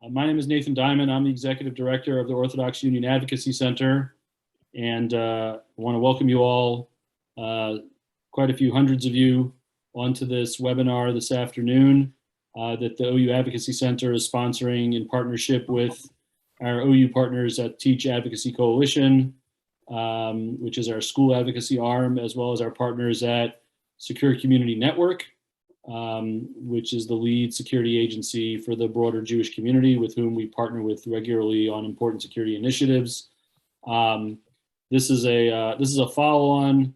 My name is Nathan Diamond. I'm the Executive Director of the Orthodox Union Advocacy Center, and I want to welcome you all, quite a few hundreds of you, onto this webinar this afternoon that the OU Advocacy Center is sponsoring in partnership with our OU partners at Teach Advocacy Coalition, which is our school advocacy arm, as well as our partners at Secure Community Network, which is the lead security agency for the broader Jewish community, with whom we partner with regularly on important security initiatives. This is a follow-on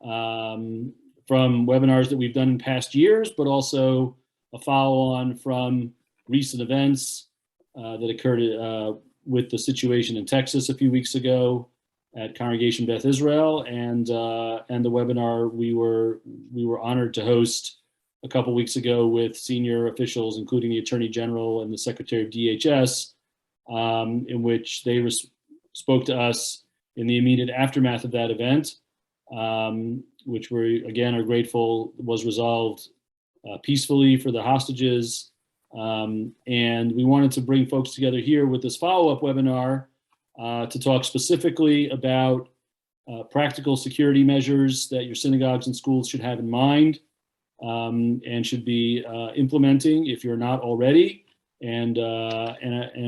from webinars that we've done in past years, but also a follow-on from recent events that occurred with the situation in Texas a few weeks ago at Congregation Beth Israel, and the webinar we were honored to host a couple weeks ago with senior officials, including the Attorney General and the Secretary of DHS, in which they spoke to us in the immediate aftermath of that event, which we, again, are grateful was resolved peacefully for the hostages. And we wanted to bring folks together here with this follow-up webinar to talk specifically about practical security measures that your synagogues and schools should have in mind, and should be implementing if you're not already. And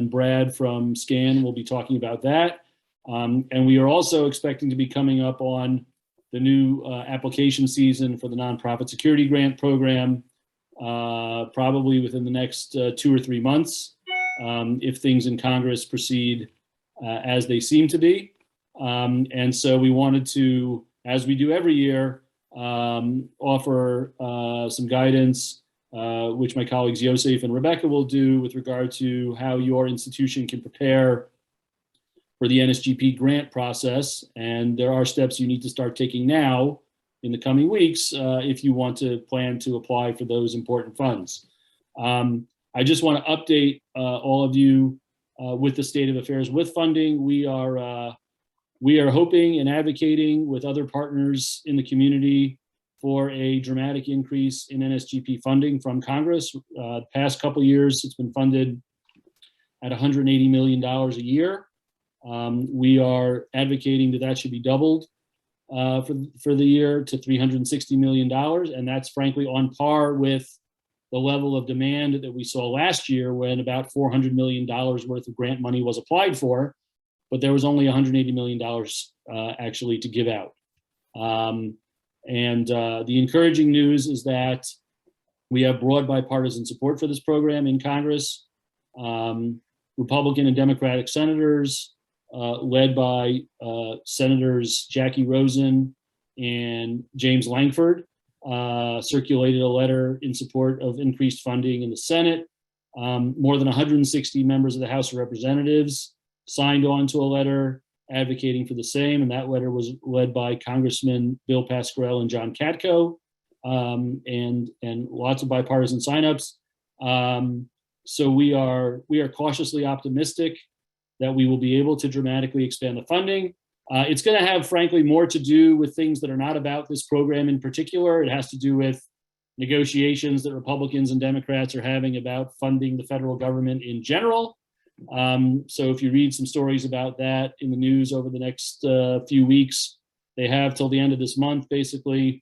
Brad from SCAN will be talking about that. And we are also expecting to be coming up on the new application season for the Nonprofit Security Grant Program, probably within the next 2 or 3 months, if things in Congress proceed as they seem to be. And so we wanted to, as we do every year, offer some guidance, which my colleagues Yosef and Rebecca will do, with regard to how your institution can prepare for the NSGP grant process. And there are steps you need to start taking now in the coming weeks if you want to plan to apply for those important funds. I just want to update all of you with the state of affairs with funding. We are hoping and advocating with other partners in the community for a dramatic increase in NSGP funding from Congress. The past couple years, it's been funded at $180 million a year. We are advocating that should be doubled for the year to $360 million. And that's frankly on par with the level of demand that we saw last year, when about $400 million worth of grant money was applied for, but there was only $180 million actually to give out. The encouraging news is that we have broad bipartisan support for this program in Congress. Republican and Democratic senators, led by Senators Jackie Rosen and James Lankford, circulated a letter in support of increased funding in the Senate. More than 160 members of the House of Representatives signed on to a letter advocating for the same, and that letter was led by Congressman Bill Pascrell and John Katko, and lots of bipartisan signups. So we are cautiously optimistic that we will be able to dramatically expand the funding. It's going to have, frankly, more to do with things that are not about this program in particular. It has to do with negotiations that Republicans and Democrats are having about funding the federal government in general. So if you read some stories about that in the news over the next few weeks, they have till the end of this month, basically,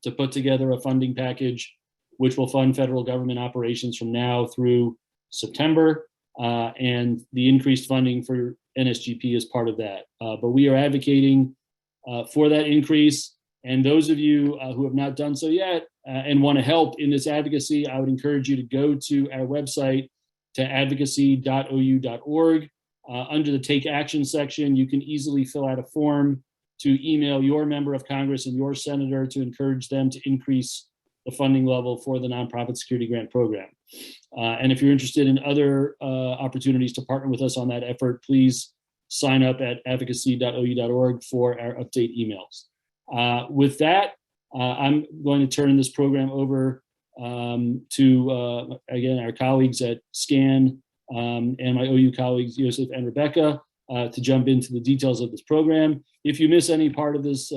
to put together a funding package which will fund federal government operations from now through September. And the increased funding for NSGP is part of that. But we are advocating for that increase. And those of you who have not done so yet and want to help in this advocacy, I would encourage you to go to our website, to advocacy.ou.org. Under the Take Action section, you can easily fill out a form to email your member of Congress and your senator to encourage them to increase the funding level for the Nonprofit Security Grant Program. And if you're interested in other opportunities to partner with us on that effort, please sign up at advocacy.ou.org for our update emails. With that, I'm going to turn this program over to, again, our colleagues at SCAN and my OU colleagues, Yosef and Rebecca, to jump into the details of this program. If you miss any part of this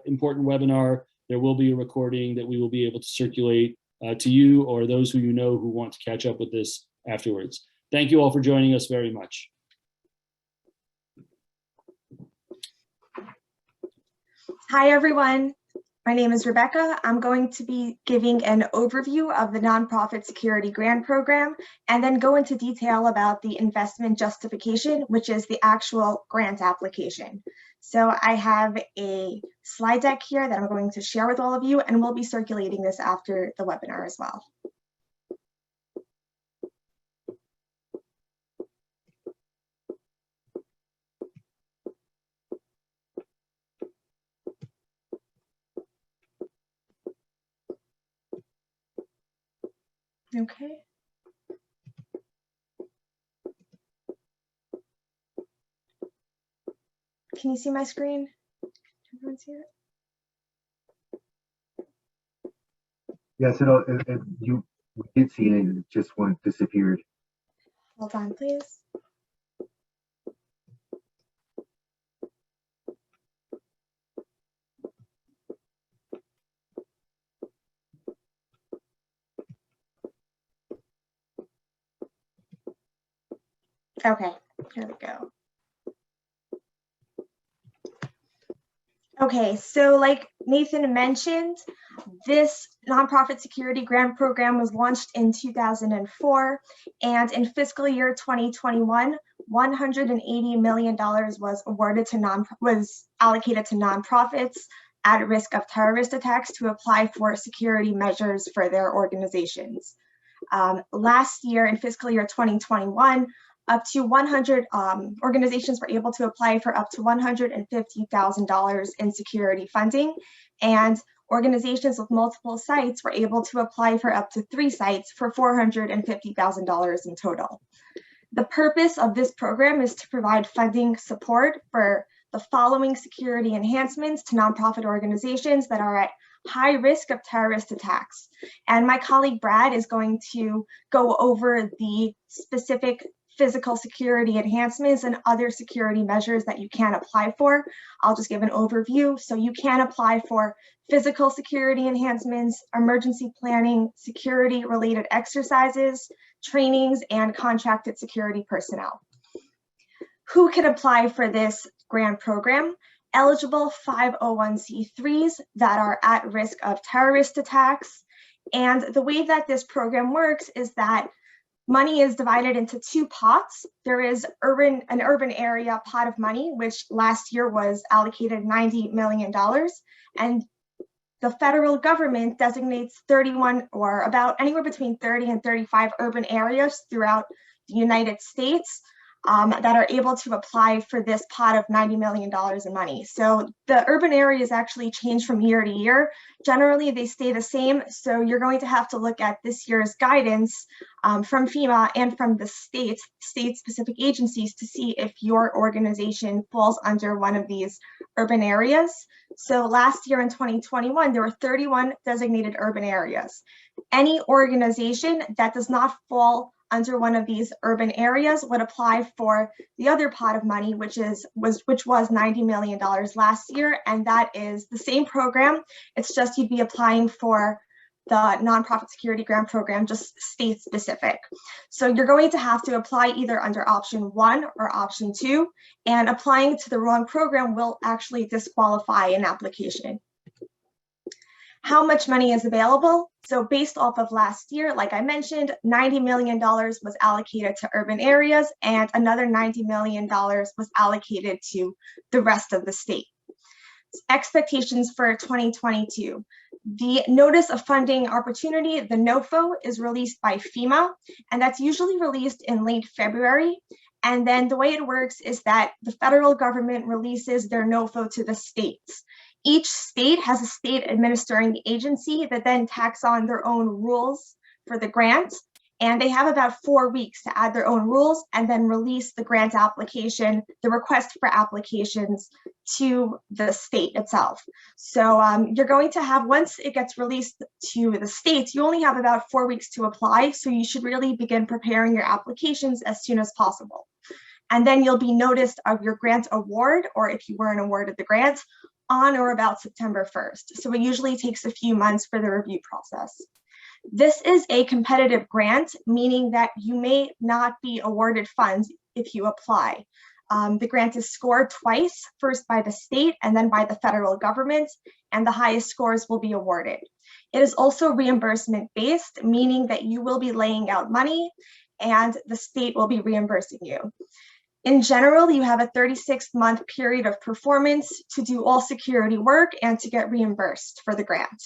important webinar, there will be a recording that we will be able to circulate to you or those who you know who want to catch up with this afterwards. Thank you all for joining us very much. Hi, everyone. My name is Rebecca. I'm going to be giving an overview of the Nonprofit Security Grant Program and then go into detail about the investment justification, which is the actual grant application. So I have a slide deck here that I'm going to share with all of you, and we'll be circulating this after the webinar as well. Okay. Can you see my screen? Can everyone see it? Yes, you did see it, it just disappeared. Hold on, please. Okay, here we go. Okay, so like Nathan mentioned, this nonprofit security grant program was launched in 2004, and in fiscal year 2021, $180 million was allocated to nonprofits at risk of terrorist attacks to apply for security measures for their organizations. Last year, in fiscal year 2021, up to 100 organizations were able to apply for up to $150,000 in security funding, and organizations with multiple sites were able to apply for up to 3 sites for $450,000 in total. The purpose of this program is to provide funding support for the following security enhancements to nonprofit organizations that are at high risk of terrorist attacks. And my colleague Brad is going to go over the specific physical security enhancements and other security measures that you can apply for. I'll just give an overview. So you can apply for physical security enhancements, emergency planning, security related exercises, trainings, and contracted security personnel. Who can apply for this grant program? Eligible 501c3s that are at risk of terrorist attacks. And the way that this program works is that money is divided into 2 pots. There is an urban area pot of money, which last year was allocated $90 million. And the federal government designates 31 or about anywhere between 30 and 35 urban areas throughout the United States that are able to apply for this pot of $90 million in money. So the urban areas actually change from year to year. Generally, they stay the same. So you're going to have to look at this year's guidance from FEMA and from the state-specific agencies to see if your organization falls under one of these urban areas. So last year in 2021, there were 31 designated urban areas. Any organization that does not fall under one of these urban areas would apply for the other pot of money, which was $90 million last year, and that is the same program. It's just you'd be applying for the nonprofit security grant program, just state specific. So you're going to have to apply either under option 1 or option 2, and applying to the wrong program will actually disqualify an application. How much money is available? So based off of last year, like I mentioned, $90 million was allocated to urban areas and another $90 million was allocated to the rest of the state. Expectations for 2022. The Notice of Funding Opportunity, the NOFO, is released by FEMA, and that's usually released in late February. And then the way it works is that the federal government releases their NOFO to the states. Each state has a state administering agency that then tacks on their own rules for the grant, and they have about 4 weeks to add their own rules and then release the grant application, the request for applications to the state itself. So you're going to have, once it gets released to the states, you only have about 4 weeks to apply, so you should really begin preparing your applications as soon as possible. And then you'll be noticed of your grant award, or if you weren't awarded the grant, on or about September 1st. So it usually takes a few months for the review process. This is a competitive grant, meaning that you may not be awarded funds if you apply. The grant is scored twice, first by the state and then by the federal government, and the highest scores will be awarded. It is also reimbursement based, meaning that you will be laying out money and the state will be reimbursing you. In general, you have a 36-month period of performance to do all security work and to get reimbursed for the grant.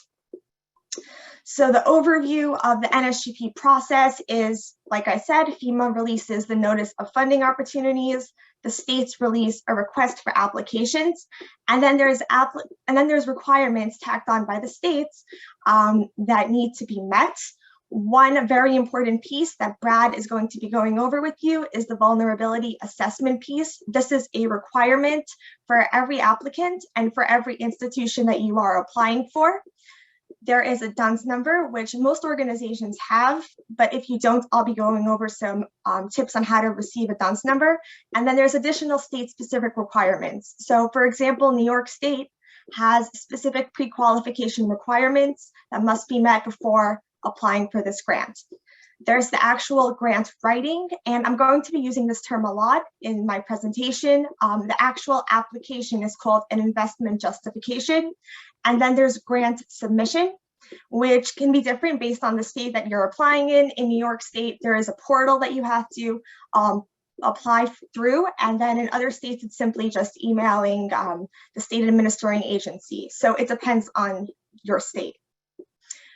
So the overview of the NSGP process is, like I said, FEMA releases the notice of funding opportunities, the states release a request for applications, and then there's requirements tacked on by the states that need to be met. One very important piece that Brad is going to be going over with you is the vulnerability assessment piece. This is a requirement for every applicant and for every institution that you are applying for. There is a DUNS number, which most organizations have, but if you don't, I'll be going over some tips on how to receive a DUNS number. And then there's additional state-specific requirements. So for example, New York State has specific pre-qualification requirements that must be met before applying for this grant. There's the actual grant writing, and I'm going to be using this term a lot in my presentation. The actual application is called an investment justification. And then there's grant submission, which can be different based on the state that you're applying in. In New York State, there is a portal that you have to apply through. And then in other states, it's simply just emailing the state administering agency. So it depends on your state.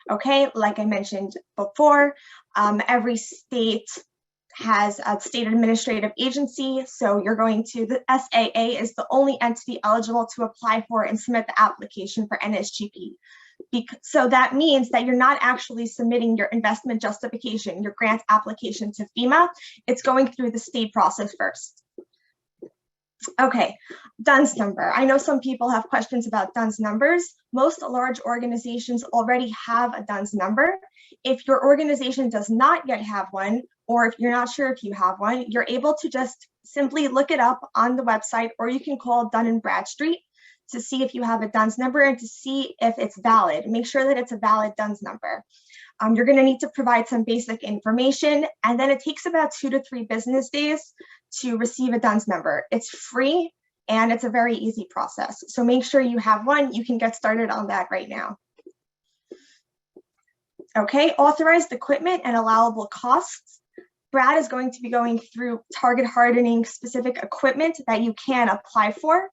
Okay, like I mentioned before, every state has a state administrative agency. So you're going to, the SAA is the only entity eligible to apply for and submit the application for NSGP. So that means that you're not actually submitting your investment justification, your grant application to FEMA. It's going through the state process first. Okay, DUNS number. I know some people have questions about DUNS numbers. Most large organizations already have a DUNS number. If your organization does not yet have one, or if you're not sure if you have one, you're able to just simply look it up on the website, or you can call Dun & Bradstreet to see if you have a DUNS number and to see if it's valid. Make sure that it's a valid DUNS number. You're going to need to provide some basic information, and then it takes about 2 to 3 business days to receive a DUNS number. It's free and it's a very easy process. So make sure you have one. You can get started on that right now. Okay, authorized equipment and allowable costs. Brad is going to be going through target hardening specific equipment that you can apply for.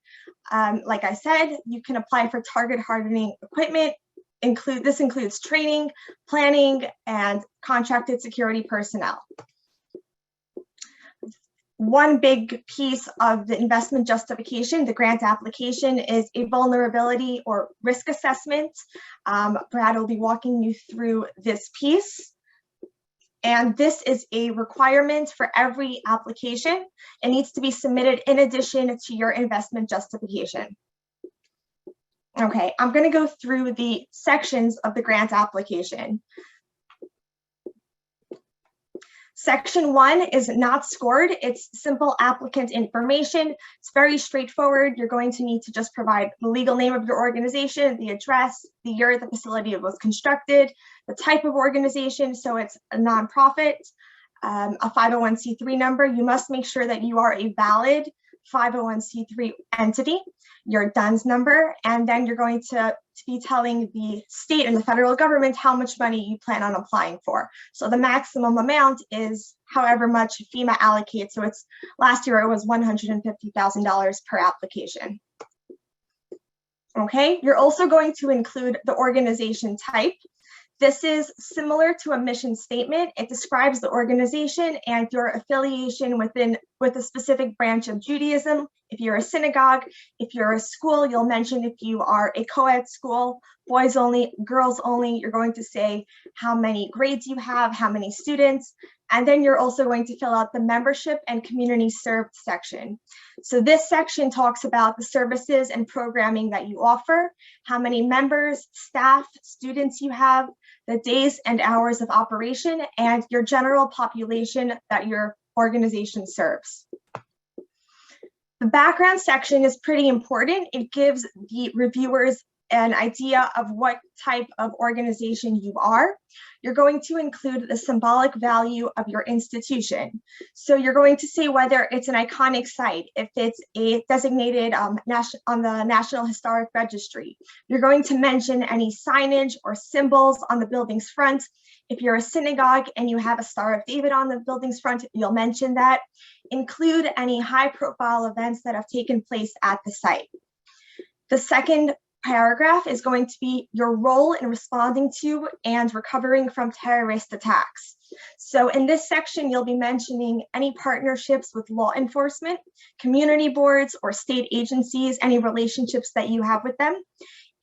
Like I said, you can apply for target hardening equipment. This includes training, planning, and contracted security personnel. One big piece of the investment justification, the grant application, is a vulnerability or risk assessment. Brad will be walking you through this piece. And this is a requirement for every application. It needs to be submitted in addition to your investment justification. Okay, I'm going to go through the sections of the grant application. Section 1 is not scored. It's simple applicant information. It's very straightforward. You're going to need to just provide the legal name of your organization, the address, the year the facility was constructed, the type of organization, so it's a nonprofit, a 501c3 number. You must make sure that you are a valid 501c3 entity, your DUNS number, and then you're going to be telling the state and the federal government how much money you plan on applying for. So the maximum amount is however much FEMA allocates. So it's last year it was $150,000 per application. Okay, you're also going to include the organization type. This is similar to a mission statement. It describes the organization and your affiliation with a specific branch of Judaism. If you're a synagogue, if you're a school, you'll mention if you are a co-ed school, boys only, girls only. You're going to say how many grades you have, how many students, and then you're also going to fill out the membership and community served section. So this section talks about the services and programming that you offer, how many members, staff, students you have, the days and hours of operation, and your general population that your organization serves. The background section is pretty important. It gives the reviewers an idea of what type of organization you are. You're going to include the symbolic value of your institution. So you're going to say whether it's an iconic site, if it's a designated on the National Historic Registry. You're going to mention any signage or symbols on the building's front. If you're a synagogue and you have a Star of David on the building's front, you'll mention that. Include any high-profile events that have taken place at the site. The second paragraph is going to be your role in responding to and recovering from terrorist attacks. So in this section, you'll be mentioning any partnerships with law enforcement, community boards, or state agencies, any relationships that you have with them.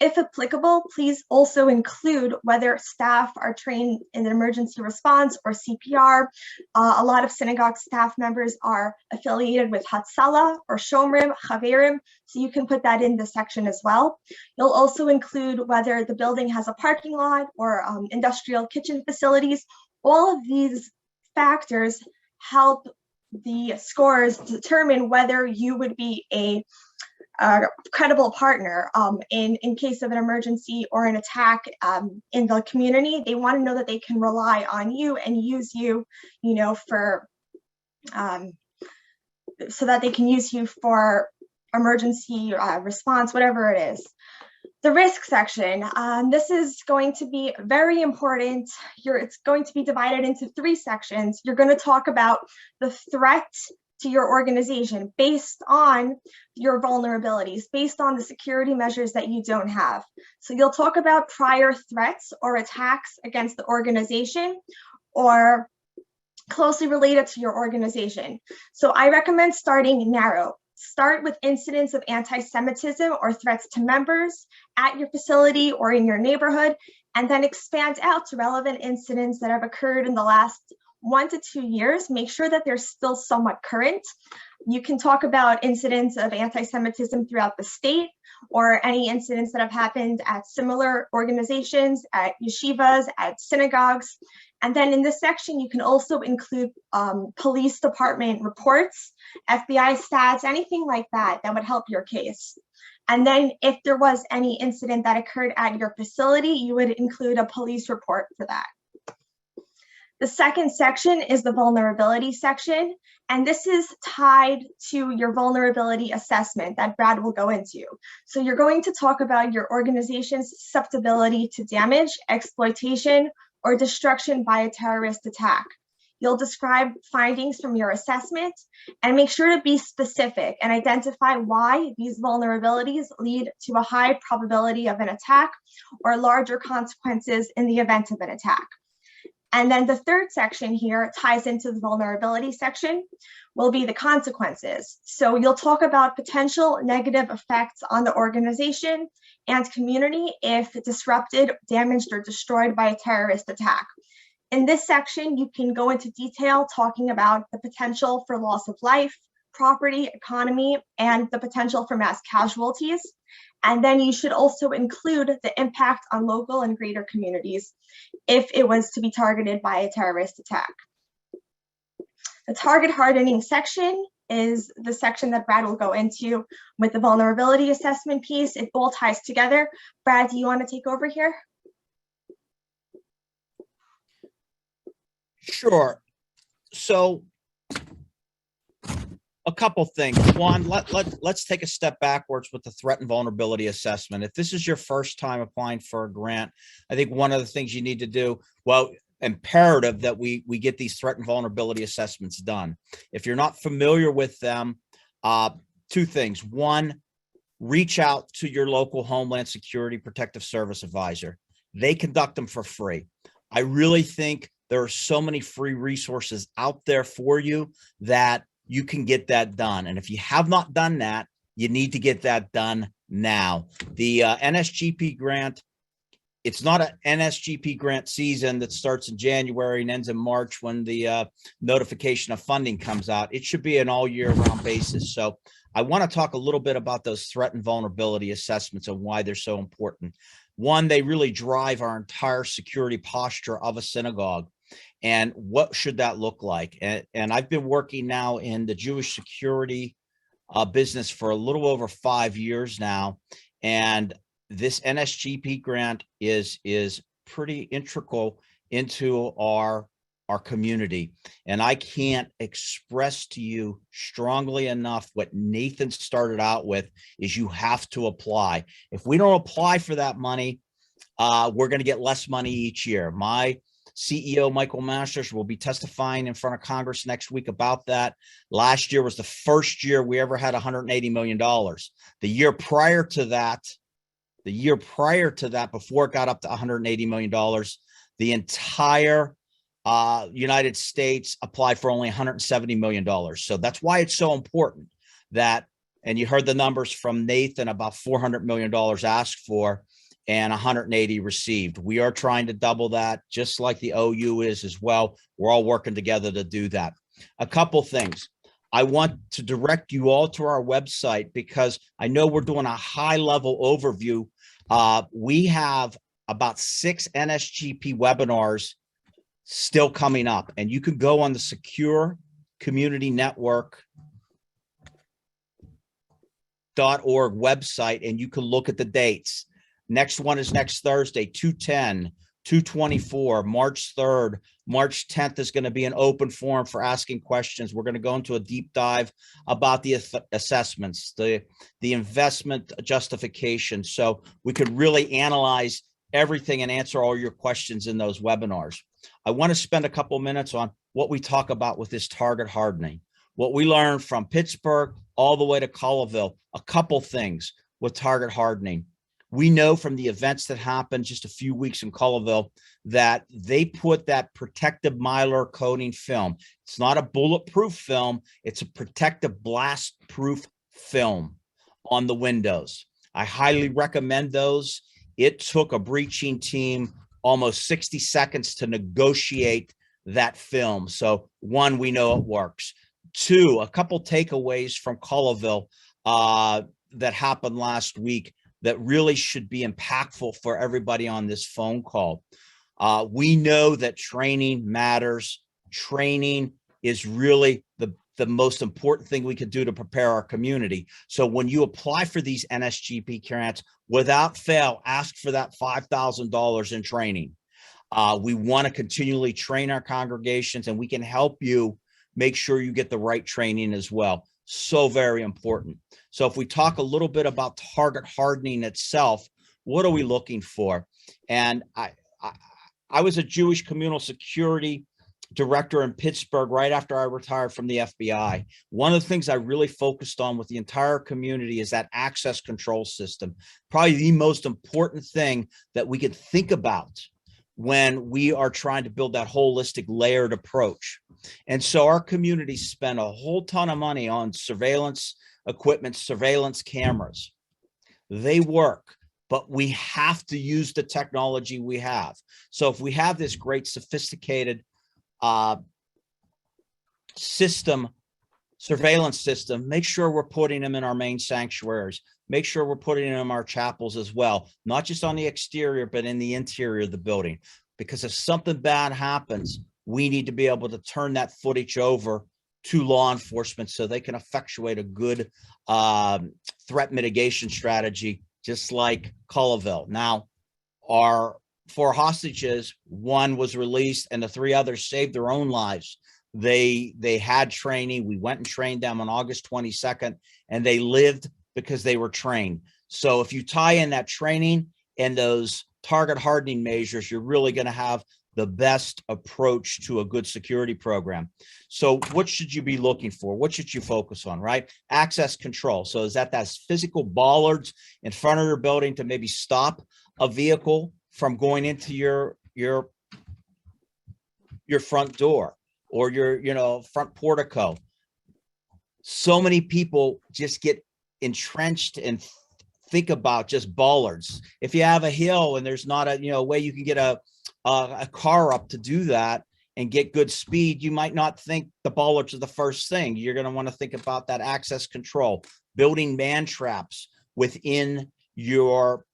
If applicable, please also include whether staff are trained in emergency response or CPR. A lot of synagogue staff members are affiliated with Hatzalah or Shomrim, Chaverim, so you can put that in the section as well. You'll also include whether the building has a parking lot or industrial kitchen facilities. All of these factors help the scorers determine whether you would be a credible partner in case of an emergency or an attack in the community. They want to know that they can rely on you and use you, for so that they can use you for emergency response, whatever it is. The risk section, this is going to be very important. It's going to be divided into 3 sections. You're going to talk about the threat to your organization based on your vulnerabilities, based on the security measures that you don't have. So you'll talk about prior threats or attacks against the organization or closely related to your organization. So I recommend starting narrow. Start with incidents of anti-Semitism or threats to members at your facility or in your neighborhood, and then expand out to relevant incidents that have occurred in the last 1 to 2 years. Make sure that they're still somewhat current. You can talk about incidents of anti-Semitism throughout the state or any incidents that have happened at similar organizations, at yeshivas, at synagogues. And then in this section, you can also include police department reports, FBI stats, anything like that that would help your case. And then if there was any incident that occurred at your facility, you would include a police report for that. The second section is the vulnerability section, and this is tied to your vulnerability assessment that Brad will go into. So you're going to talk about your organization's susceptibility to damage, exploitation, or destruction by a terrorist attack. You'll describe findings from your assessment and make sure to be specific and identify why these vulnerabilities lead to a high probability of an attack or larger consequences in the event of an attack. And then the third section here ties into the vulnerability section, will be the consequences. So you'll talk about potential negative effects on the organization and community if disrupted, damaged, or destroyed by a terrorist attack. In this section, you can go into detail talking about the potential for loss of life, property, economy, and the potential for mass casualties. And then you should also include the impact on local and greater communities if it was to be targeted by a terrorist attack. The target hardening section is the section that Brad will go into with the vulnerability assessment piece. It all ties together. Brad, do you want to take over here? Sure. So a couple things. One, let's take a step backwards with the threat and vulnerability assessment. If this is your first time applying for a grant, I think one of the things you need to do, well, imperative that we get these threat and vulnerability assessments done. If you're not familiar with them, 2 things. One, reach out to your local Homeland Security Protective Service advisor. They conduct them for free. I really think there are so many free resources out there for you that you can get that done. And if you have not done that, you need to get that done now. The NSGP grant, it's not an NSGP grant season that starts in January and ends in March when the notification of funding comes out. It should be an all year round basis. So I want to talk a little bit about those threat and vulnerability assessments and why they're so important. One, they really drive our entire security posture of a synagogue. And what should that look like? And I've been working now in the Jewish security business for a little over 5 years now. And this NSGP grant is pretty integral into our community. And I can't express to you strongly enough what Nathan started out with is you have to apply. If we don't apply for that money, we're going to get less money each year. My CEO, Michael Masters, will be testifying in front of Congress next week about that. Last year was the first year we ever had $180 million. The year prior to that, before it got up to $180 million, the entire United States applied for only $170 million. So that's why it's so important that, and you heard the numbers from Nathan about $400 million asked for and 180 received. We are trying to double that, just like the OU is as well. We're all working together to do that. A couple things. I want to direct you all to our website because I know we're doing a high-level overview. We have about 6 NSGP webinars still coming up, and you can go on the Secure Community Network.org website and you can look at the dates. Next one is next Thursday, 2/10, 2/24, March 3rd. March 10th is going to be an open forum for asking questions. We're going to go into a deep dive about the assessments, the investment justification. So we could really analyze everything and answer all your questions in those webinars. I want to spend a couple minutes on what we talk about with this target hardening, what we learned from Pittsburgh all the way to Colleyville. A couple things with target hardening. We know from the events that happened just a few weeks in Colleyville that they put that protective mylar coating film. It's not a bulletproof film. It's a protective blast-proof film on the windows. I highly recommend those. It took a breaching team almost 60 seconds to negotiate that film. So one, we know it works. Two, a couple takeaways from Colleyville that happened last week that really should be impactful for everybody on this phone call. We know that training matters. Training is really the most important thing we could do to prepare our community. So when you apply for these NSGP grants, without fail, ask for that $5,000 in training. We want to continually train our congregations, and we can help you make sure you get the right training as well. So very important. So if we talk a little bit about target hardening itself, what are we looking for? And I was a Jewish communal security director in Pittsburgh right after I retired from the FBI. One of the things I really focused on with the entire community is that access control system. Probably the most important thing that we could think about when we are trying to build that holistic layered approach. And so our community spent a whole ton of money on surveillance equipment, surveillance cameras. They work, but we have to use the technology we have. So if we have this great sophisticated surveillance system, make sure we're putting them in our main sanctuaries. Make sure we're putting them in our chapels as well, not just on the exterior, but in the interior of the building. Because if something bad happens, we need to be able to turn that footage over to law enforcement so they can effectuate a good threat mitigation strategy, just like Colleyville. Now, our 4 hostages, 1 was released and the 3 others saved their own lives. They had training. We went and trained them on August 22nd, and they lived because they were trained. So if you tie in that training and those target hardening measures, you're really going to have the best approach to a good security program. So what should you be looking for? What should you focus on, right? Access control. So is that physical bollards in front of your building to maybe stop a vehicle from going into your front door or your front portico? So many people just get entrenched and think about just bollards. If you have a hill and there's not a way you can get a car up to do that and get good speed, you might not think the bollards are the first thing. You're going to want to think about that access control, building man traps within your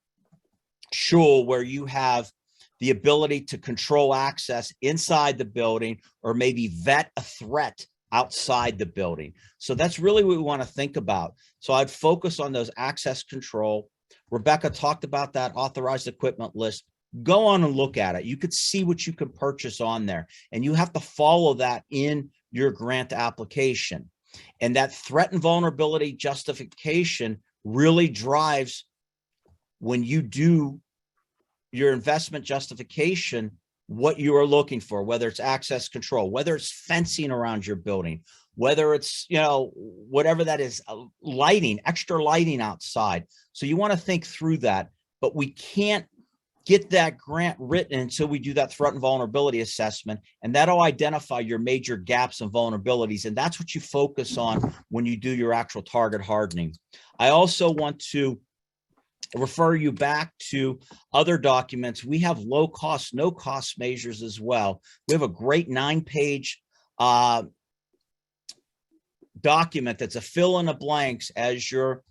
shul where you have the ability to control access inside the building or maybe vet a threat outside the building. So that's really what we want to think about. So I'd focus on those access control, Rebecca talked about that authorized equipment list. Go on and look at it. You could see what you can purchase on there, and you have to follow that in your grant application. And that threat and vulnerability justification really drives, when you do your investment justification, what you are looking for, whether it's access control, whether it's fencing around your building, whether it's, you know, whatever that is, lighting, extra lighting outside. So you want to think through that, but we can't get that grant written until we do that threat and vulnerability assessment, and that'll identify your major gaps and vulnerabilities. And that's what you focus on when you do your actual target hardening. I also want to refer you back to other documents. We have low cost, no cost measures as well. We have a great 9-page document that's a fill in the blanks as your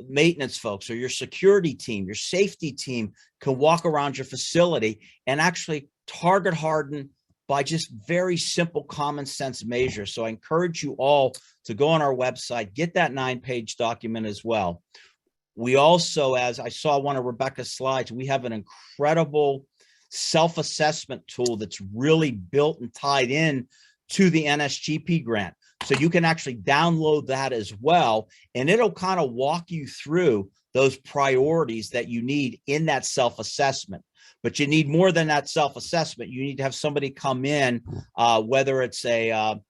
maintenance folks or your security team, your safety team can walk around your facility and actually target harden by just very simple common sense measures. So I encourage you all to go on our website, get that 9-page document as well. We also, as I saw one of Rebecca's slides, we have an incredible self-assessment tool that's really built and tied in to the NSGP grant. So you can actually download that as well, and it'll kind of walk you through those priorities that you need in that self-assessment. But you need more than that self-assessment. You need to have somebody come in, whether it's a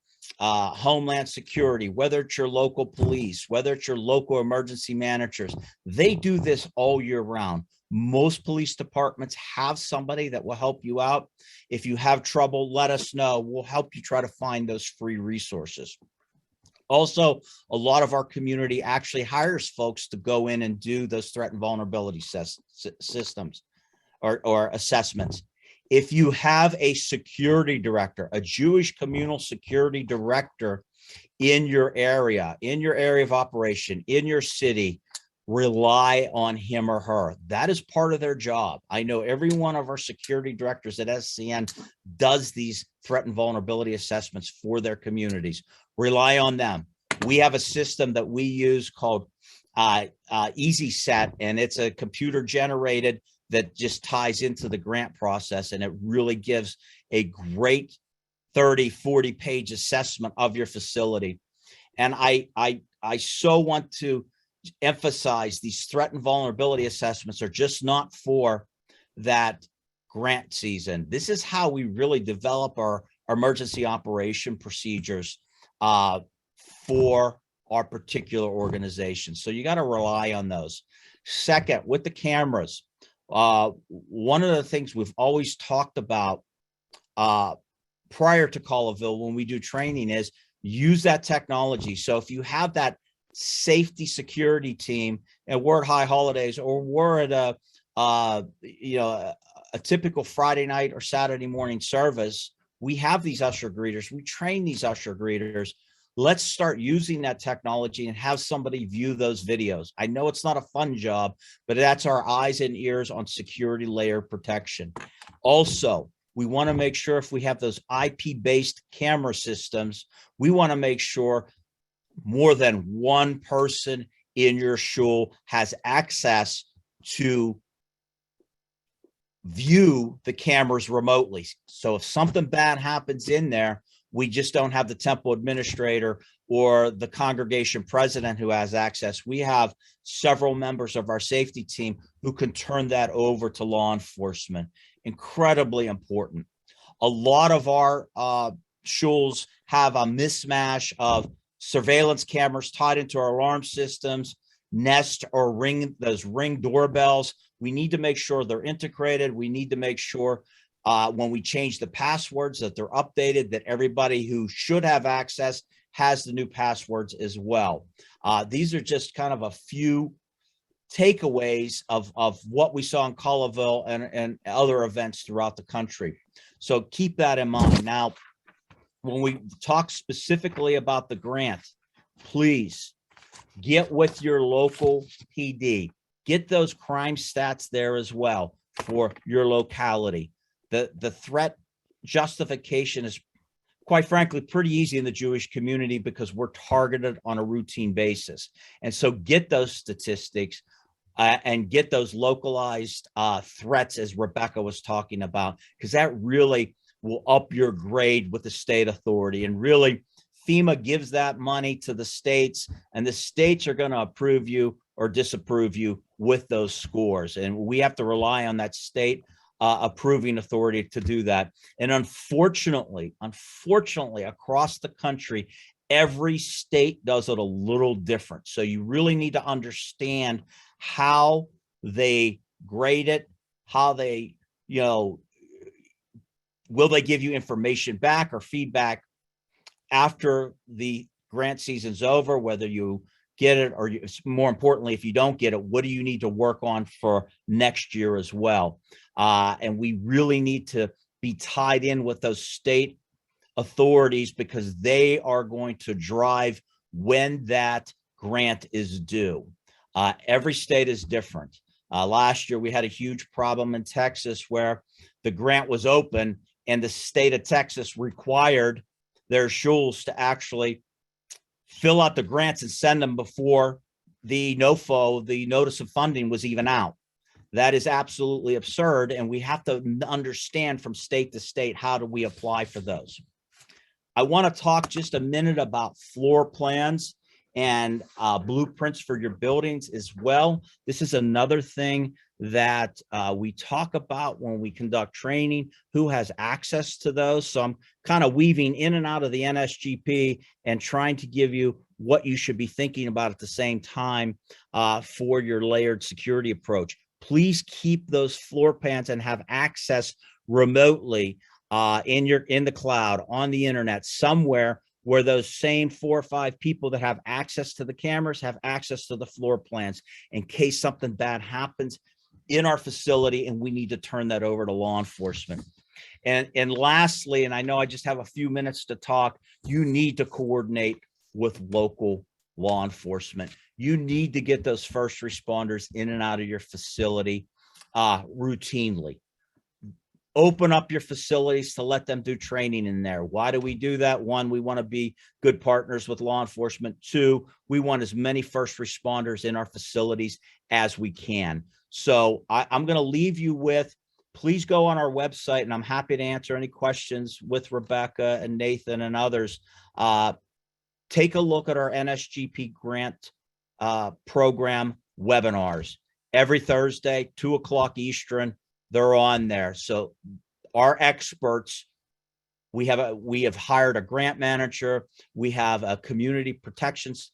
Homeland Security, whether it's your local police, whether it's your local emergency managers. They do this all year round. Most police departments have somebody that will help you out. If you have trouble, let us know. We'll help you try to find those free resources. Also, a lot of our community actually hires folks to go in and do those threat and vulnerability systems or assessments. If you have a security director, a Jewish communal security director in your area of operation, in your city, rely on him or her. That is part of their job. I know every one of our security directors at SCN does these threat and vulnerability assessments for their communities. Rely on them. We have a system that we use called Easy Set, and it's a computer generated that just ties into the grant process, and it really gives a great 30, 40-page assessment of your facility. And I so want to emphasize these threat and vulnerability assessments are just not for that grant season. This is how we really develop our emergency operation procedures for our particular organization. So you got to rely on those. Second, with the cameras, one of the things we've always talked about prior to Collaville when we do training is use that technology. So if you have that safety security team and we're at high holidays, or we're at a typical Friday night or Saturday morning service, we have these usher greeters. We train these usher greeters. Let's start using that technology and have somebody view those videos. I know it's not a fun job, but that's our eyes and ears on security layer protection. Also, we want to make sure if we have those IP-based camera systems, we want to make sure more than one person in your shul has access to view the cameras remotely. So if something bad happens in there, we just don't have the temple administrator or the congregation president who has access. We have several members of our safety team who can turn that over to law enforcement. Incredibly important. A lot of our shuls have a mismatch of surveillance cameras tied into our alarm systems, Nest or Ring, those Ring doorbells. We need to make sure they're integrated. We need to make sure when we change the passwords that they're updated, that everybody who should have access has the new passwords as well. These are just kind of a few takeaways of what we saw in Collaville and other events throughout the country. So keep that in mind. Now, when we talk specifically about the grant, please get with your local PD. Get those crime stats there as well for your locality. The threat justification is, quite frankly, pretty easy in the Jewish community because we're targeted on a routine basis. And so get those statistics. and get those localized threats, as Rebecca was talking about, because that really will up your grade with the state authority. And really, FEMA gives that money to the states, and the states are going to approve you or disapprove you with those scores. And we have to rely on that state approving authority to do that. And unfortunately, across the country, every state does it a little different. So you really need to understand how they grade it, how they, will they give you information back or feedback after the grant season's over, whether you get it or more importantly, if you don't get it, what do you need to work on for next year as well? And we really need to be tied in with those state authorities, because they are going to drive when that grant is due. Every state is different. Last year, we had a huge problem in Texas where the grant was open and the state of Texas required their schools to actually fill out the grants and send them before the NOFO, the notice of funding, was even out. That is absolutely absurd, and we have to understand from state to state, how do we apply for those? I want to talk just a minute about floor plans and blueprints for your buildings as well. This is another thing that we talk about when we conduct training, who has access to those. So I'm kind of weaving in and out of the NSGP and trying to give you what you should be thinking about at the same time for your layered security approach. Please keep those floor plans and have access remotely in the cloud, on the internet, somewhere where those same 4 or 5 people that have access to the cameras have access to the floor plans in case something bad happens in our facility and we need to turn that over to law enforcement. And lastly, and I know I just have a few minutes to talk, you need to coordinate with local law enforcement. You need to get those first responders in and out of your facility routinely. Open up your facilities to let them do training in there. Why do we do that? One, we want to be good partners with law enforcement. 2, we want as many first responders in our facilities as we can. So I'm going to leave you with, please go on our website, and I'm happy to answer any questions with Rebecca and Nathan and others. Take a look at our NSGP grant program webinars. Every Thursday, 2:00 Eastern. They're on there. So our experts, we have hired a grant manager. We have a community protections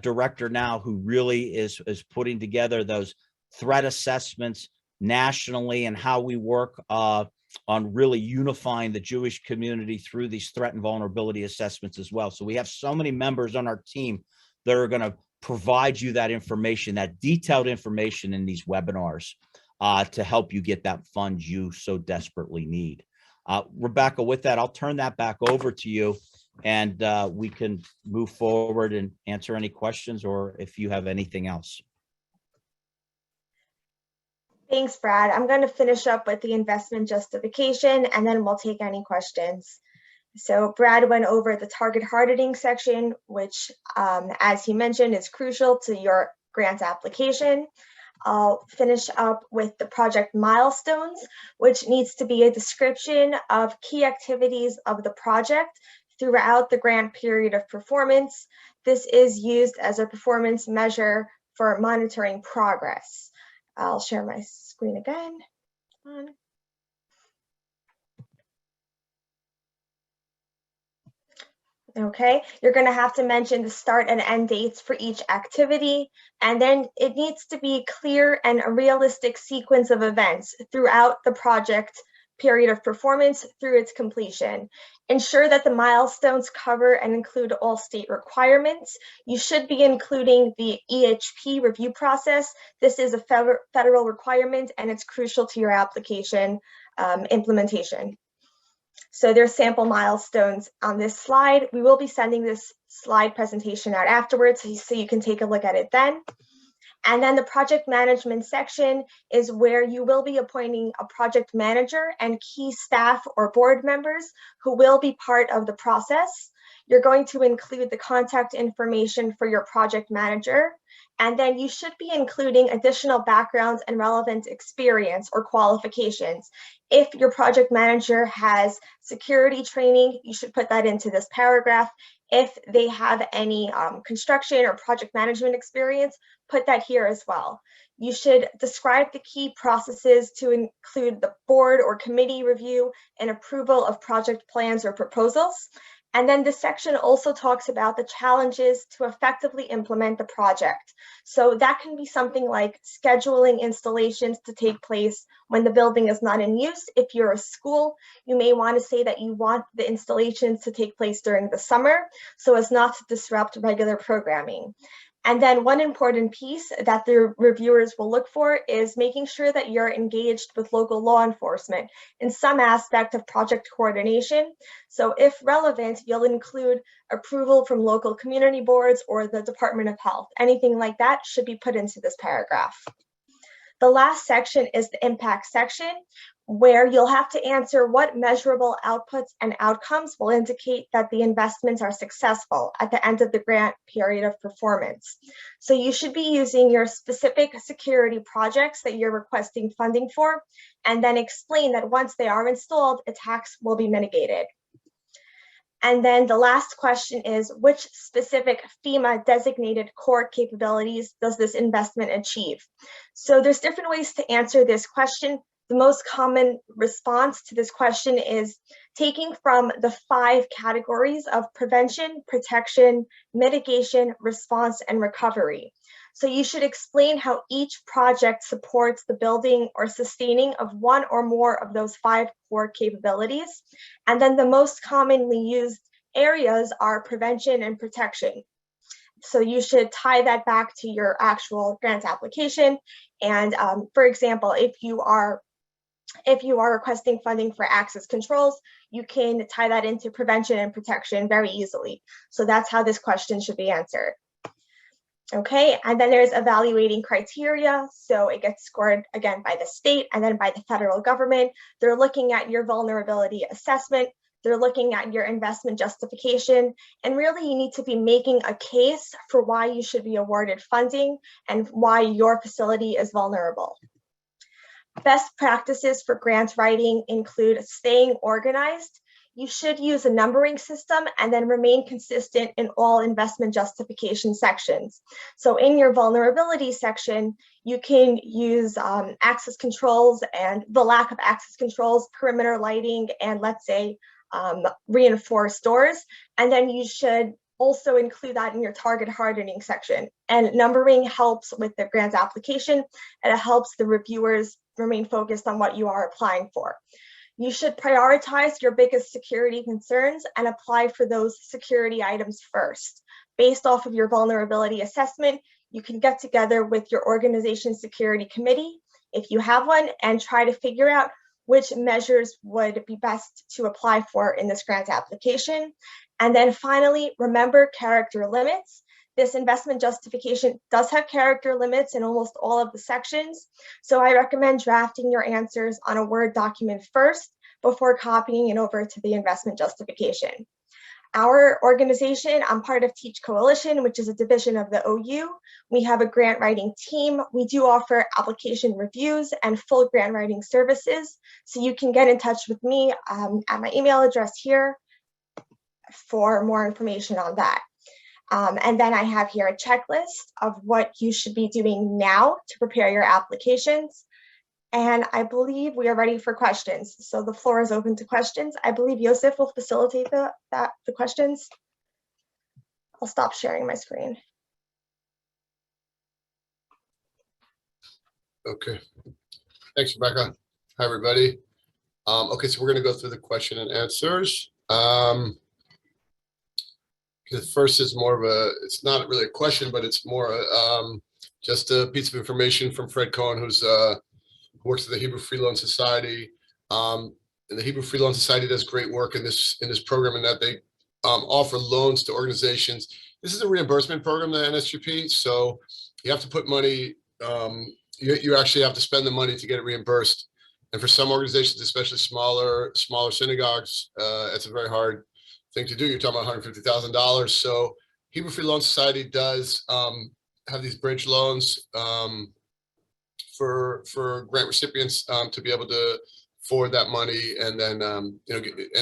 director now who really is putting together those threat assessments nationally, and how we work on really unifying the Jewish community through these threat and vulnerability assessments as well. So we have so many members on our team that are going to provide you that information, that detailed information in these webinars. To help you get that fund you so desperately need. Rebecca, with that, I'll turn that back over to you, and we can move forward and answer any questions, or if you have anything else. Thanks, Brad. I'm going to finish up with the investment justification, and then we'll take any questions. So Brad went over the target hardening section, which, as he mentioned, is crucial to your grant application. I'll finish up with the project milestones, which needs to be a description of key activities of the project throughout the grant period of performance. This is used as a performance measure for monitoring progress. I'll share my screen again. Okay, you're going to have to mention the start and end dates for each activity, and then it needs to be clear and a realistic sequence of events throughout the project period of performance through its completion. Ensure that the milestones cover and include all state requirements. You should be including the EHP review process. This is a federal requirement, and it's crucial to your application implementation. So there's sample milestones on this slide. We will be sending this slide presentation out afterwards, so you can take a look at it then. And then the project management section is where you will be appointing a project manager and key staff or board members who will be part of the process. You're going to include the contact information for your project manager, and then you should be including additional backgrounds and relevant experience or qualifications. If your project manager has security training, you should put that into this paragraph. If they have any construction or project management experience, put that here as well. You should describe the key processes to include the board or committee review and approval of project plans or proposals. And then this section also talks about the challenges to effectively implement the project. So that can be something like scheduling installations to take place when the building is not in use. If you're a school, you may want to say that you want the installations to take place during the summer so as not to disrupt regular programming. And then one important piece that the reviewers will look for is making sure that you're engaged with local law enforcement in some aspect of project coordination. So if relevant, you'll include approval from local community boards or the Department of Health. Anything like that should be put into this paragraph. The last section is the impact section, where you'll have to answer what measurable outputs and outcomes will indicate that the investments are successful at the end of the grant period of performance. So you should be using your specific security projects that you're requesting funding for, and then explain that once they are installed, attacks will be mitigated. And then the last question is, which specific FEMA designated core capabilities does this investment achieve? So there's different ways to answer this question. The most common response to this question is taking from the 5 categories of prevention, protection, mitigation, response, and recovery. So you should explain how each project supports the building or sustaining of one or more of those 5 core capabilities. And then the most commonly used areas are prevention and protection. So you should tie that back to your actual grant application. And for example, if you are requesting funding for access controls, you can tie that into prevention and protection very easily. So that's how this question should be answered. Okay, and then there's evaluating criteria. So it gets scored again by the state and then by the federal government. They're looking at your vulnerability assessment. They're looking at your investment justification. And really you need to be making a case for why you should be awarded funding and why your facility is vulnerable. Best practices for grant writing include staying organized. You should use a numbering system and then remain consistent in all investment justification sections. So in your vulnerability section, you can use access controls and the lack of access controls, perimeter lighting, and let's say reinforced doors. And then you should also include that in your target hardening section. And numbering helps with the grant application, and it helps the reviewers remain focused on what you are applying for. You should prioritize your biggest security concerns and apply for those security items first. Based off of your vulnerability assessment, you can get together with your organization's security committee, if you have one, and try to figure out which measures would be best to apply for in this grant application. And then finally, remember character limits. This investment justification does have character limits in almost all of the sections. So I recommend drafting your answers on a Word document first before copying it over to the investment justification. Our organization, I'm part of Teach Coalition, which is a division of the OU. We have a grant writing team. We do offer application reviews and full grant writing services. So you can get in touch with me at my email address here for more information on that. And then I have here a checklist of what you should be doing now to prepare your applications. And I believe we are ready for questions. So the floor is open to questions. I believe Yosef will facilitate the questions. I'll stop sharing my screen. Okay. Thanks, Rebecca. Hi, everybody. Okay, so we're going to go through the question and answers. The first is more of it's not really a question, but it's more just a piece of information from Fred Cohen, who works at the Hebrew Free Loan Society. And the Hebrew Free Loan Society does great work in this program, in that they offer loans to organizations. This is a reimbursement program, the NSGP. So you have to put money, you actually have to spend the money to get it reimbursed. And for some organizations, especially smaller synagogues, it's a very hard thing to do. You're talking about $150,000. So Hebrew Free Loan Society does have these bridge loans for grant recipients to be able to forward that money, and then and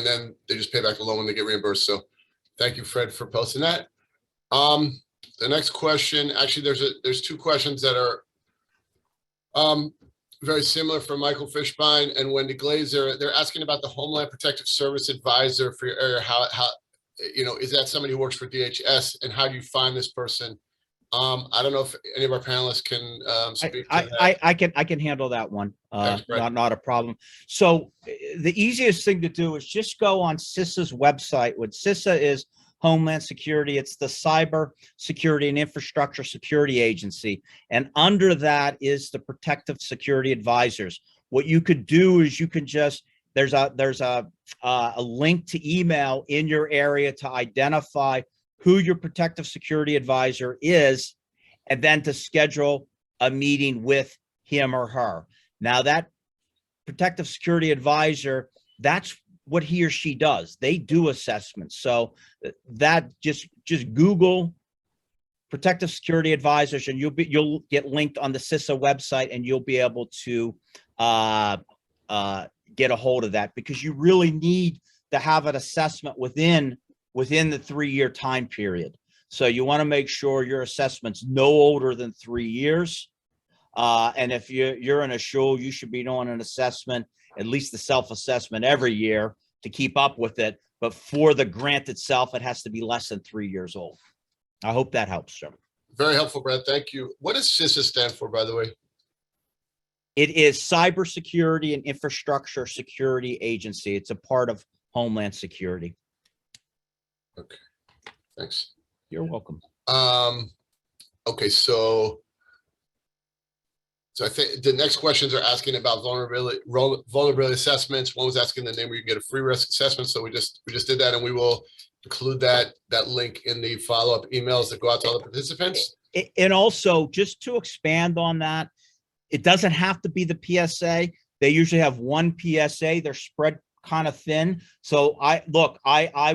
then they just pay back the loan when they get reimbursed. So thank you, Fred, for posting that. The next question, actually, there's two questions that are very similar from Michael Fishbein and Wendy Glazer. They're asking about the Homeland Protective Service advisor for your area. How is that somebody who works for DHS, and how do you find this person? I don't know if any of our panelists can speak to that. I can handle that one. Thanks, Brett. Not a problem. So the easiest thing to do is just go on CISA's website. What CISA is Homeland Security. It's the Cyber Security and Infrastructure Security Agency. And under that is the Protective Security Advisors. What you could do is you can just, there's a link to email in your area to identify who your protective security advisor is, and then to schedule a meeting with him or her. Now that protective security advisor, that's what he or she does. They do assessments. So that just Google protective security advisors, and you'll get linked on the CISA website, and you'll be able to get a hold of that, because you really need to have an assessment within the 3-year time period. So you want to make sure your assessment's no older than 3 years. And if you're in a shul, you should be doing an assessment, at least the self-assessment every year, to keep up with it. But for the grant itself, it has to be less than 3 years old. I hope that helps, sir. Very helpful, Brett. Thank you. What does CISA stand for, by the way? It is Cybersecurity and Infrastructure Security Agency. It's a part of Homeland Security. Okay, thanks. You're welcome. Okay, so I think the next questions are asking about vulnerability assessments. One was asking the name where you can get a free risk assessment. So we just did that, and we will include that link in the follow-up emails that go out to all the participants. And also, just to expand on that, it doesn't have to be the PSA. They usually have one PSA. They're spread kind of thin. So I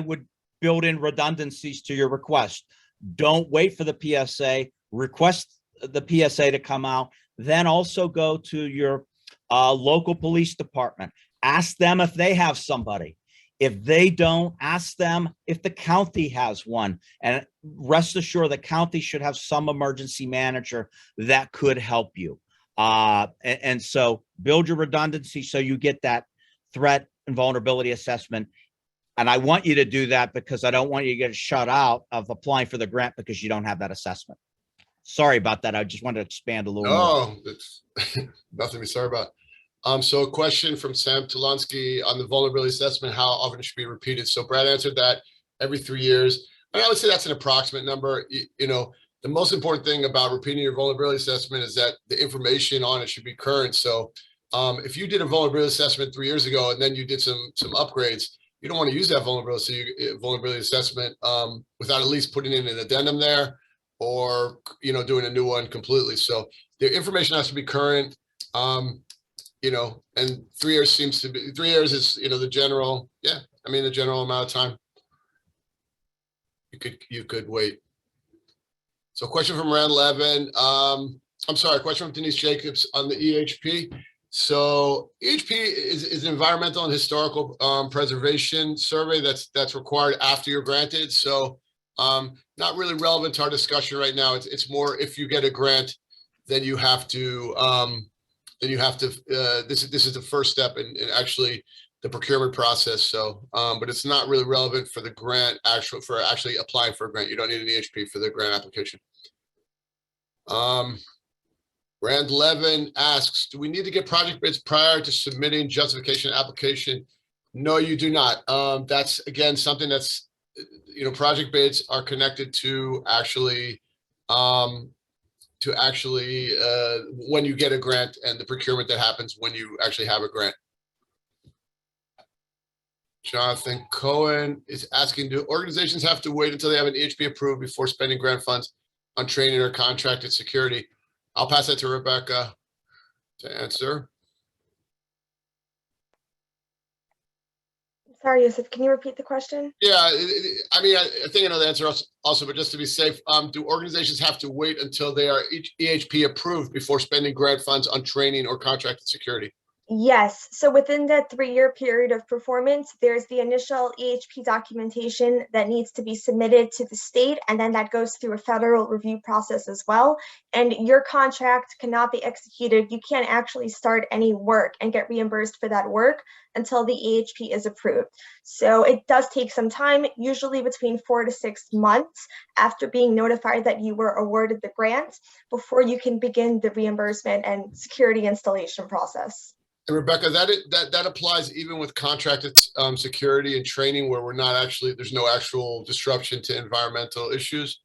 would build in redundancies to your request. Don't wait for the PSA. Request the PSA to come out. Then also go to your local police department. Ask them if they have somebody. If they don't, ask them if the county has one. And rest assured, the county should have some emergency manager that could help you. And so build your redundancy so you get that threat and vulnerability assessment. And I want you to do that because I don't want you to get shut out of applying for the grant because you don't have that assessment. Sorry about that. I just wanted to expand a little more. No, it's nothing to be sorry about. So a question from Sam Tulansky on the vulnerability assessment, how often it should be repeated. So Brad answered that every 3 years. And I would say that's an approximate number. You know, the most important thing about repeating your vulnerability assessment is that the information on it should be current. So if you did a vulnerability assessment 3 years ago and then you did some upgrades, you don't want to use that vulnerability assessment without at least putting in an addendum there, or doing a new one completely. So the information has to be current. And 3 years seems to be 3 years is the general. Yeah, I mean the general amount of time. You could wait. So question from Rand Levin. I'm sorry, a question from Denise Jacobs on the EHP. So EHP is an environmental and historical preservation survey that's required after you're granted. So not really relevant to our discussion right now. It's more if you get a grant, then you have to this is the first step in actually the procurement process. So but it's not really relevant for the grant for actually applying for a grant. You don't need an EHP for the grant application. Rand Levin asks, do we need to get project bids prior to submitting justification application? No, you do not. That's again something that's project bids are connected to actually when you get a grant and the procurement that happens when you actually have a grant. Jonathan Cohen is asking, do organizations have to wait until they have an EHP approved before spending grant funds on training or contracted security? I'll pass that to Rebecca to answer. Sorry, Yusuf, can you repeat the question? Yeah, I mean, I think I know the answer also, but just to be safe, do organizations have to wait until they are EHP approved before spending grant funds on training or contracted security? Yes. So within that 3-year period of performance, there's the initial EHP documentation that needs to be submitted to the state, and then that goes through a federal review process as well. And your contract cannot be executed. You can't actually start any work and get reimbursed for that work until the EHP is approved. So it does take some time, usually between 4 to 6 months after being notified that you were awarded the grant, before you can begin the reimbursement and security installation process. And Rebecca, that applies even with contracted security and training where there's no actual disruption to environmental issues.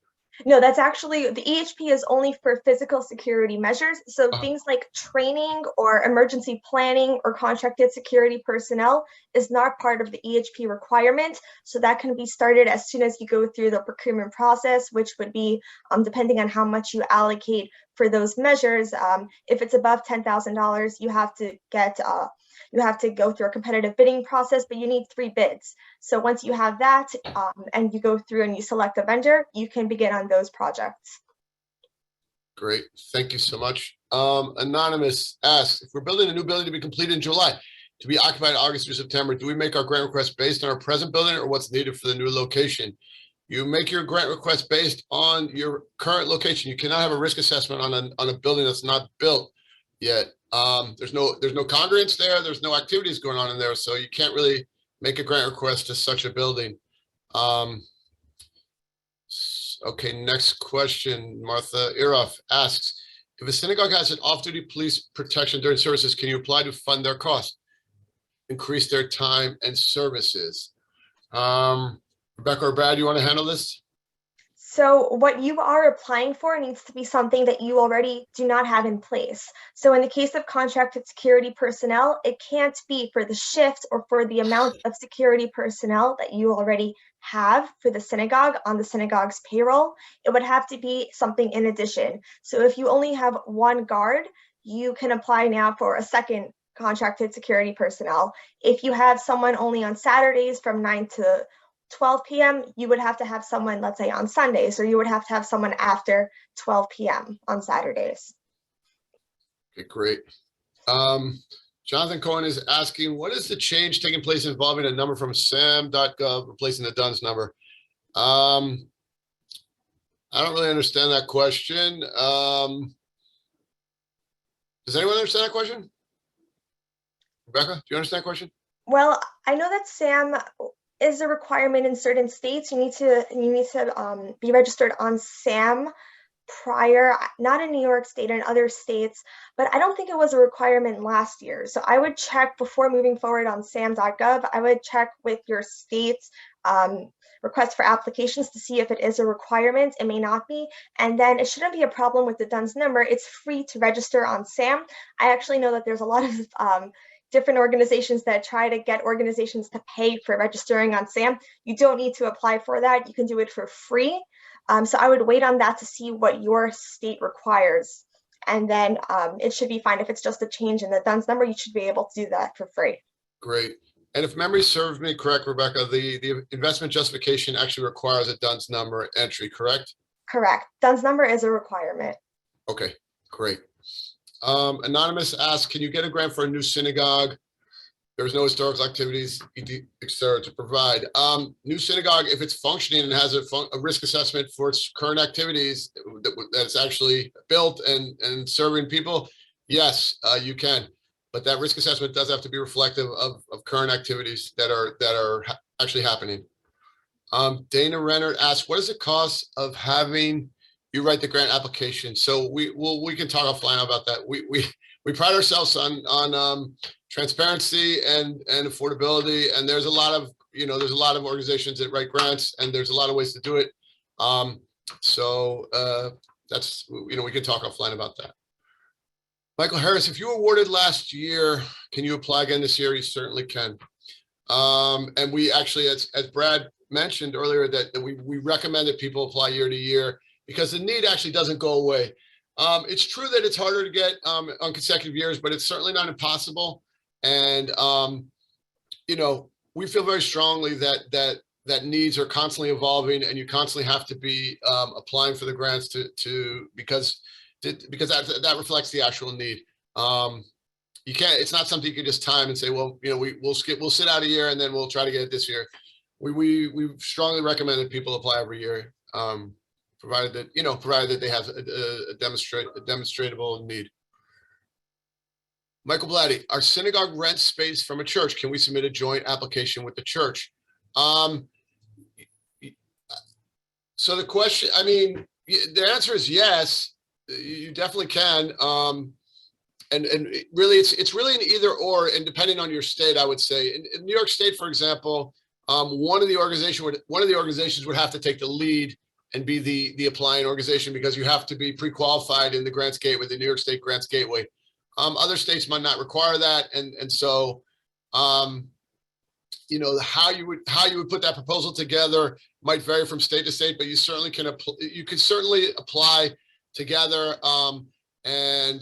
No, that's actually, the EHP is only for physical security measures. So things like training or emergency planning or contracted security personnel is not part of the EHP requirement. So that can be started as soon as you go through the procurement process, which would be depending on how much you allocate for those measures. If it's above $10,000, you have to go through a competitive bidding process, but you need 3 bids. So once you have that and you go through and you select a vendor, you can begin on those projects. Great. Thank you so much. Anonymous asks, if we're building a new building to be completed in July, to be occupied in August through September, do we make our grant request based on our present building or what's needed for the new location? You make your grant request based on your current location. You cannot have a risk assessment on a building that's not built yet. There's no congruence there. There's no activities going on in there. So you can't really make a grant request to such a building. Okay, next question. Martha Iroff asks, if a synagogue has an off-duty police protection during services, can you apply to fund their costs, increase their time and services? Rebecca or Brad, you want to handle this? So what you are applying for needs to be something that you already do not have in place. So in the case of contracted security personnel, it can't be for the shift or for the amount of security personnel that you already have for the synagogue on the synagogue's payroll. It would have to be something in addition. So if you only have 1 guard, you can apply now for a second contracted security personnel. If you have someone only on Saturdays from 9 to 12 p.m., you would have to have someone, let's say, on Sundays, or you would have to have someone after 12 p.m. on Saturdays. Okay, great. Jonathan Cohen is asking, what is the change taking place involving a number from sam.gov replacing the DUNS number? I don't really understand that question. Does anyone understand that question? Rebecca, do you understand that question? Well, I know that SAM is a requirement in certain states. You need to be registered on SAM prior, not in New York State and other states, but I don't think it was a requirement last year. So I would check before moving forward on sam.gov. I would check with your state's request for applications to see if it is a requirement. It may not be. And then it shouldn't be a problem with the DUNS number. It's free to register on SAM. I actually know that there's a lot of different organizations that try to get organizations to pay for registering on SAM. You don't need to apply for that. You can do it for free. So I would wait on that to see what your state requires. And then it should be fine. If it's just a change in the DUNS number, you should be able to do that for free. Great. And if memory serves me correct, Rebecca, the investment justification actually requires a DUNS number entry, correct? Correct. DUNS number is a requirement. Okay, great. Anonymous asks, can you get a grant for a new synagogue? There's no historical activities, etc. to provide. New synagogue, if it's functioning and has a risk assessment for its current activities that's actually built and serving people, yes, you can. But that risk assessment does have to be reflective of current activities that are actually happening. Dana Renner asks, what is the cost of having you write the grant application? So we can talk offline about that. We pride ourselves on transparency and affordability, and there's a lot of organizations that write grants, and there's a lot of ways to do it. That's we can talk offline about that. Michael Harris, if you were awarded last year, can you apply again this year? You certainly can. And we actually, as Brad mentioned earlier, that we recommend that people apply year to year because the need actually doesn't go away. It's true that it's harder to get on consecutive years, but it's certainly not impossible. And we feel very strongly that needs are constantly evolving, and you constantly have to be applying for the grants because that reflects the actual need. You can't, it's not something you can just time and say, well, we'll sit out a year and then we'll try to get it this year. We strongly recommend that people apply every year, provided that they have a demonstrable need. Michael Blatty, our synagogue rents space from a church. Can we submit a joint application with the church? So the question, I mean, the answer is yes, you definitely can. And really, it's really an either or, and depending on your state, I would say. In New York State, for example, one of the organizations would have to take the lead and be the applying organization, because you have to be pre-qualified in the Grants Gateway, the New York State Grants Gateway. Other states might not require that, and so how you would put that proposal together might vary from state to state, but you certainly can apply together. And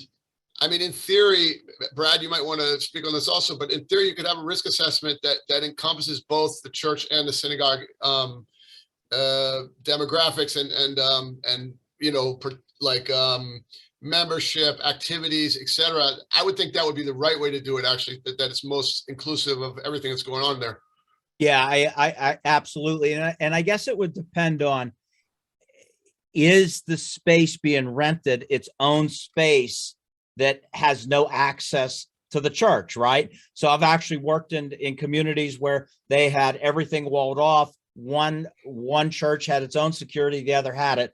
I mean, in theory, Brad, you might want to speak on this also, but in theory, you could have a risk assessment that encompasses both the church and the synagogue demographics and membership, activities, etc. I would think that would be the right way to do it, actually, that it's most inclusive of everything that's going on there. Yeah, I absolutely. And I guess it would depend on, is the space being rented its own space that has no access to the church, right? So I've actually worked in communities where they had everything walled off. One church had its own security, the other had it.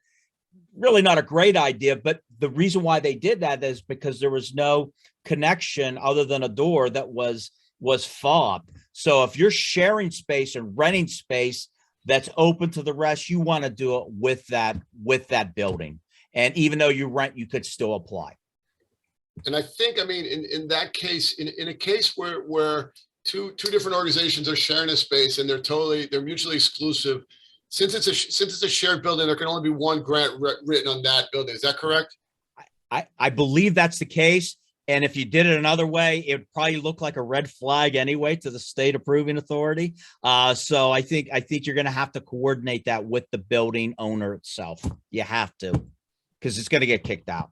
Really not a great idea, but the reason why they did that is because there was no connection other than a door that was fobbed. So if you're sharing space and renting space that's open to the rest, you want to do it with that building. And even though you rent, you could still apply. And I think, I mean, in that case, in a case where two different organizations are sharing a space and they're mutually exclusive, since it's a shared building, there can only be one grant written on that building. Is that correct? I believe that's the case. And if you did it another way, it would probably look like a red flag anyway to the state approving authority. So I think you're going to have to coordinate that with the building owner itself. You have to, because it's going to get kicked out.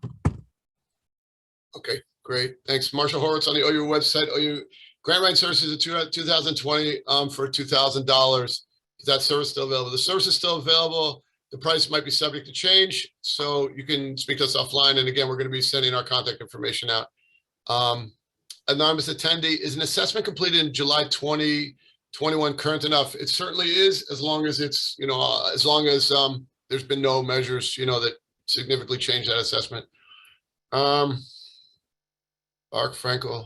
Okay, great. Thanks. Marshall Horowitz on the OU website. OU grant writing services in 2020 for $2,000. Is that service still available? The service is still available. The price might be subject to change, so you can speak to us offline. And again, we're going to be sending our contact information out. Anonymous attendee, is an assessment completed in July 2021 current enough? It certainly is, as long as it's, as long as there's been no measures, that significantly change that assessment. Mark Frankel.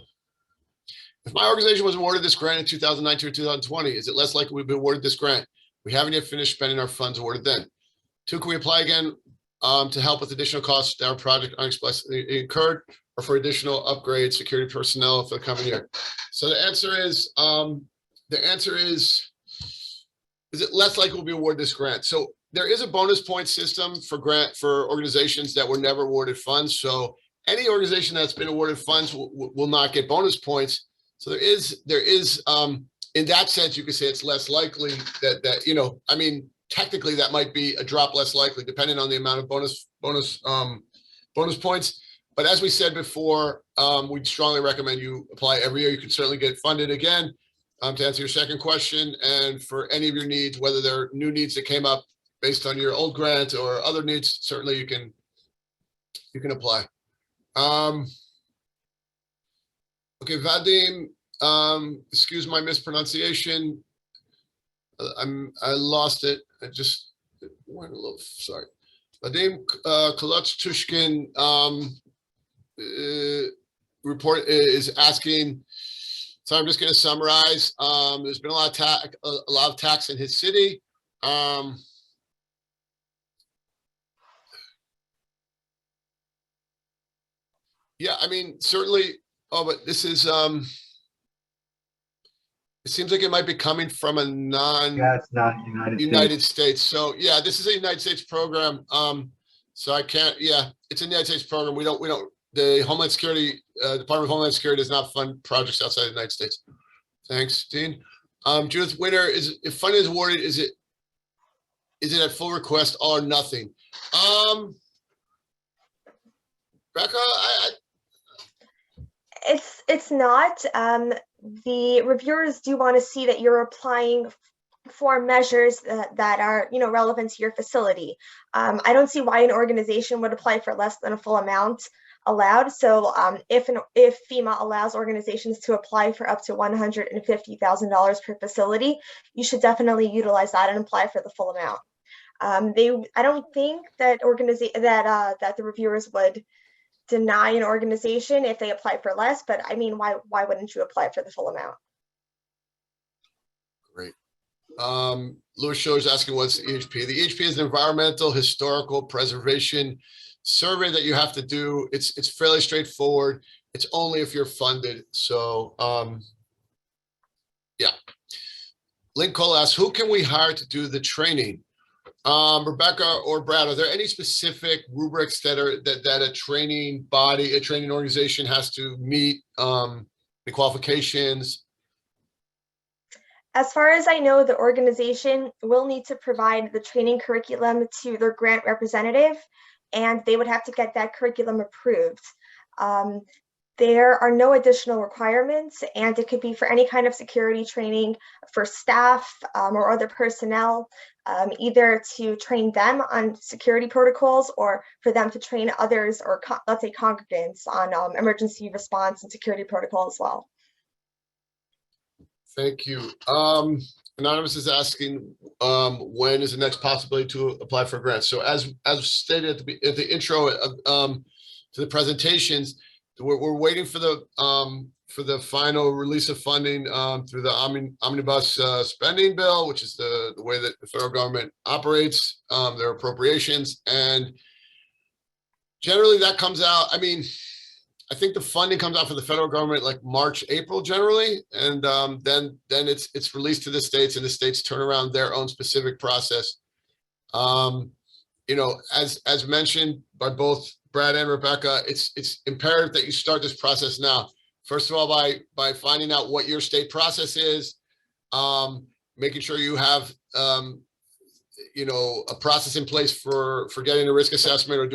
If my organization was awarded this grant in 2019 or 2020, is it less likely we'd be awarded this grant? We haven't yet finished spending our funds awarded then. 2, can we apply again to help with additional costs that our project unexpectedly incurred, or for additional upgrades, security personnel for the coming year? So the answer is it less likely we'll be awarded this grant? So there is a bonus point system for organizations that were never awarded funds. So any organization that's been awarded funds will not get bonus points. So there is in that sense, you could say it's less likely that I mean, technically that might be a drop less likely depending on the amount of bonus points. But as we said before, we'd strongly recommend you apply every year. You can certainly get funded again. To answer your second question, and for any of your needs, whether they're new needs that came up based on your old grant or other needs, certainly you can apply. Okay, Vadim, excuse my mispronunciation. I lost it. I just went a little, sorry. Vadim Kolotz-Tushkin report is asking, so I'm just going to summarize. There's been a lot of attacks in his city. Yeah, I mean, certainly. Oh, but this is, it seems like it might be coming from a Yeah, it's not United States. So yeah, this is a United States program. So I can't, yeah, it's a United States program. We don't, the Homeland Security, Department of Homeland Security does not fund projects outside the United States. Thanks, Dean. Judith Winter, if funding is awarded, is it at full request or nothing? Becca, It's not. The reviewers do want to see that you're applying for measures that are, relevant to your facility. I don't see why an organization would apply for less than a full amount allowed. So if FEMA allows organizations to apply for up to $150,000 per facility, you should definitely utilize that and apply for the full amount. I don't think that that the reviewers would deny an organization if they apply for less, but I mean, why wouldn't you apply for the full amount? great. Louis Schiller is asking, what's the EHP? The EHP is an environmental historical preservation survey that you have to do. It's fairly straightforward. It's only if you're funded. So yeah. Link Cole asks, who can we hire to do the training? Rebecca or Brad, are there any specific rubrics that a training body, a training organization has to meet, the qualifications? As far as I know, the organization will need to provide the training curriculum to their grant representative, and they would have to get that curriculum approved. There are no additional requirements, and it could be for any kind of security training for staff or other personnel, either to train them on security protocols or for them to train others, or let's say congregants, on emergency response and security protocol as well. Thank you. Anonymous is asking, when is the next possibility to apply for a grant? So as stated at the intro to the presentations, we're waiting for the final release of funding through the omnibus spending bill, which is the way that the federal government operates their appropriations. And generally that comes out, I mean, I think the funding comes out for the federal government like March, April generally, and then it's released to the states, and the states turn around their own specific process. As mentioned by both Brad and Rebecca, it's imperative that you start this process now. First of all, by finding out what your state process is, making sure you have a process in place for getting a risk assessment or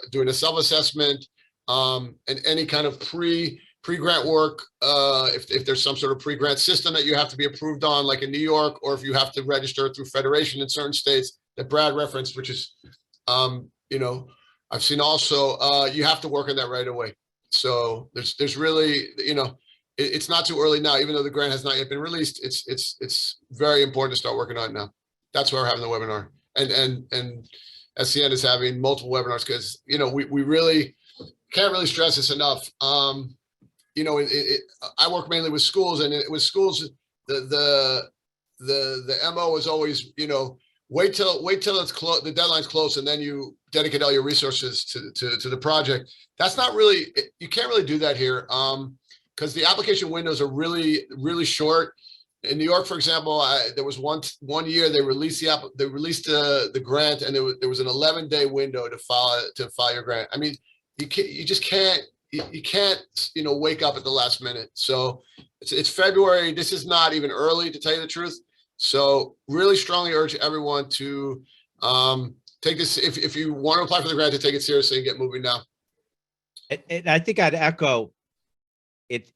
doing a self-assessment. And any kind of pre-grant work, if there's some sort of pre-grant system that you have to be approved on, like in New York, or if you have to register through federation in certain states that Brad referenced, which is, I've seen also, you have to work on that right away. So there's really, it's not too early now, even though the grant has not yet been released. It's very important to start working on it now. That's why we're having the webinar, and SCN is having multiple webinars because, we really can't really stress this enough. I work mainly with schools, and with schools, the MO is always, wait till it's close, the deadline's close, and then you dedicate all your resources to the project. That's not really, you can't really do that here, because the application windows are really, really short. In New York, for example, there was one year they released the grant, and there was an 11-day window to file your grant. I mean, you can't wake up at the last minute. So it's February. This is not even early, to tell you the truth. So really strongly urge everyone to take this, if you want to apply for the grant, to take it seriously and get moving now. And I think I'd echo it.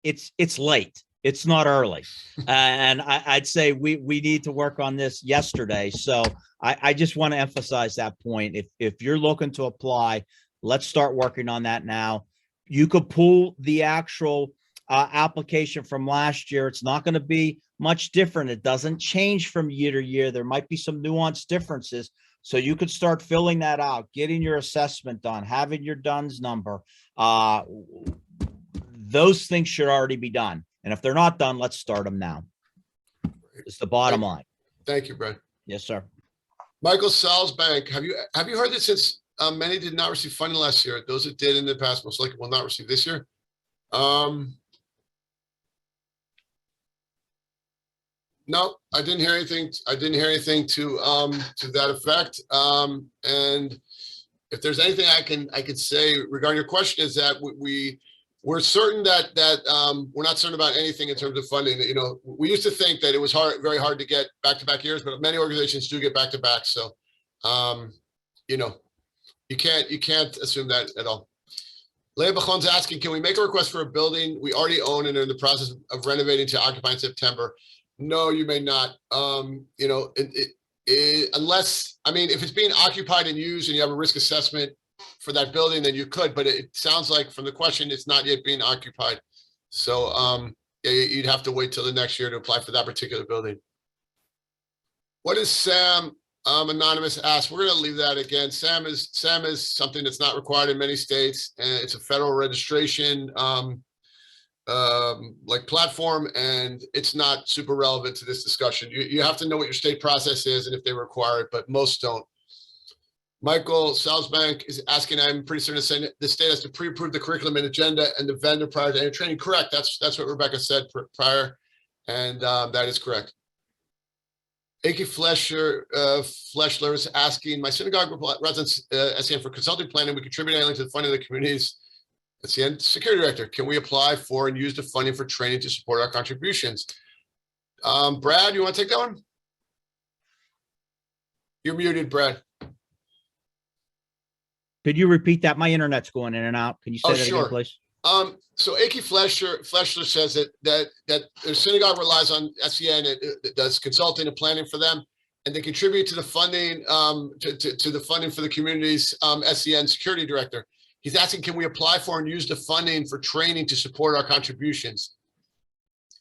It's late. It's not early. And I'd say we need to work on this yesterday. So I just want to emphasize that point. If you're looking to apply, let's start working on that now. You could pull the actual application from last year. It's not going to be much different. It doesn't change from year to year. There might be some nuanced differences. So you could start filling that out, getting your assessment done, having your DUNS number. Those things should already be done. And if they're not done, let's start them now. It's the bottom line. Thank you, Brad. Yes, sir. Michael Salzbank, have you heard that since many did not receive funding last year, those that did in the past most likely will not receive this year? No, I didn't hear anything. I didn't hear anything to that effect. And if there's anything I can say regarding your question, is that we're certain that we're not certain about anything in terms of funding. You know, we used to think that it was very hard to get back-to-back years, but many organizations do get back-to-back. So, you know, you can't assume that at all. Leah Bachon's asking, can we make a request for a building we already own and are in the process of renovating to occupy in September? No, you may not. You know, unless, I mean, if it's being occupied and used and you have a risk assessment for that building, then you could, but it sounds like from the question, it's not yet being occupied. So yeah, you'd have to wait till the next year to apply for that particular building. What is SAM? Anonymous asked, we're going to leave that again. SAM is something that's not required in many states, and it's a federal registration like platform, and it's not super relevant to this discussion. You have to know what your state process is and if they require it, but most don't. Michael Salzbank is asking, I'm pretty certain the state has to pre-approve the curriculum and agenda and the vendor prior to any training. Correct. That's what Rebecca said prior, and that is correct. Aki Fleshler is asking, my synagogue residents SEN for consulting planning, we contribute annually to the funding of the community's SEN security director. Can we apply for and use the funding for training to support our contributions? Brad, you want to take that one? You're muted, Brad. Could you repeat that? My internet's going in and out. Can you say that sure. again, please? So Aki Fleshler says that the synagogue relies on SEN, it does consulting and planning for them, and they contribute to the funding to the funding for the community's SEN security director. He's asking, can we apply for and use the funding for training to support our contributions?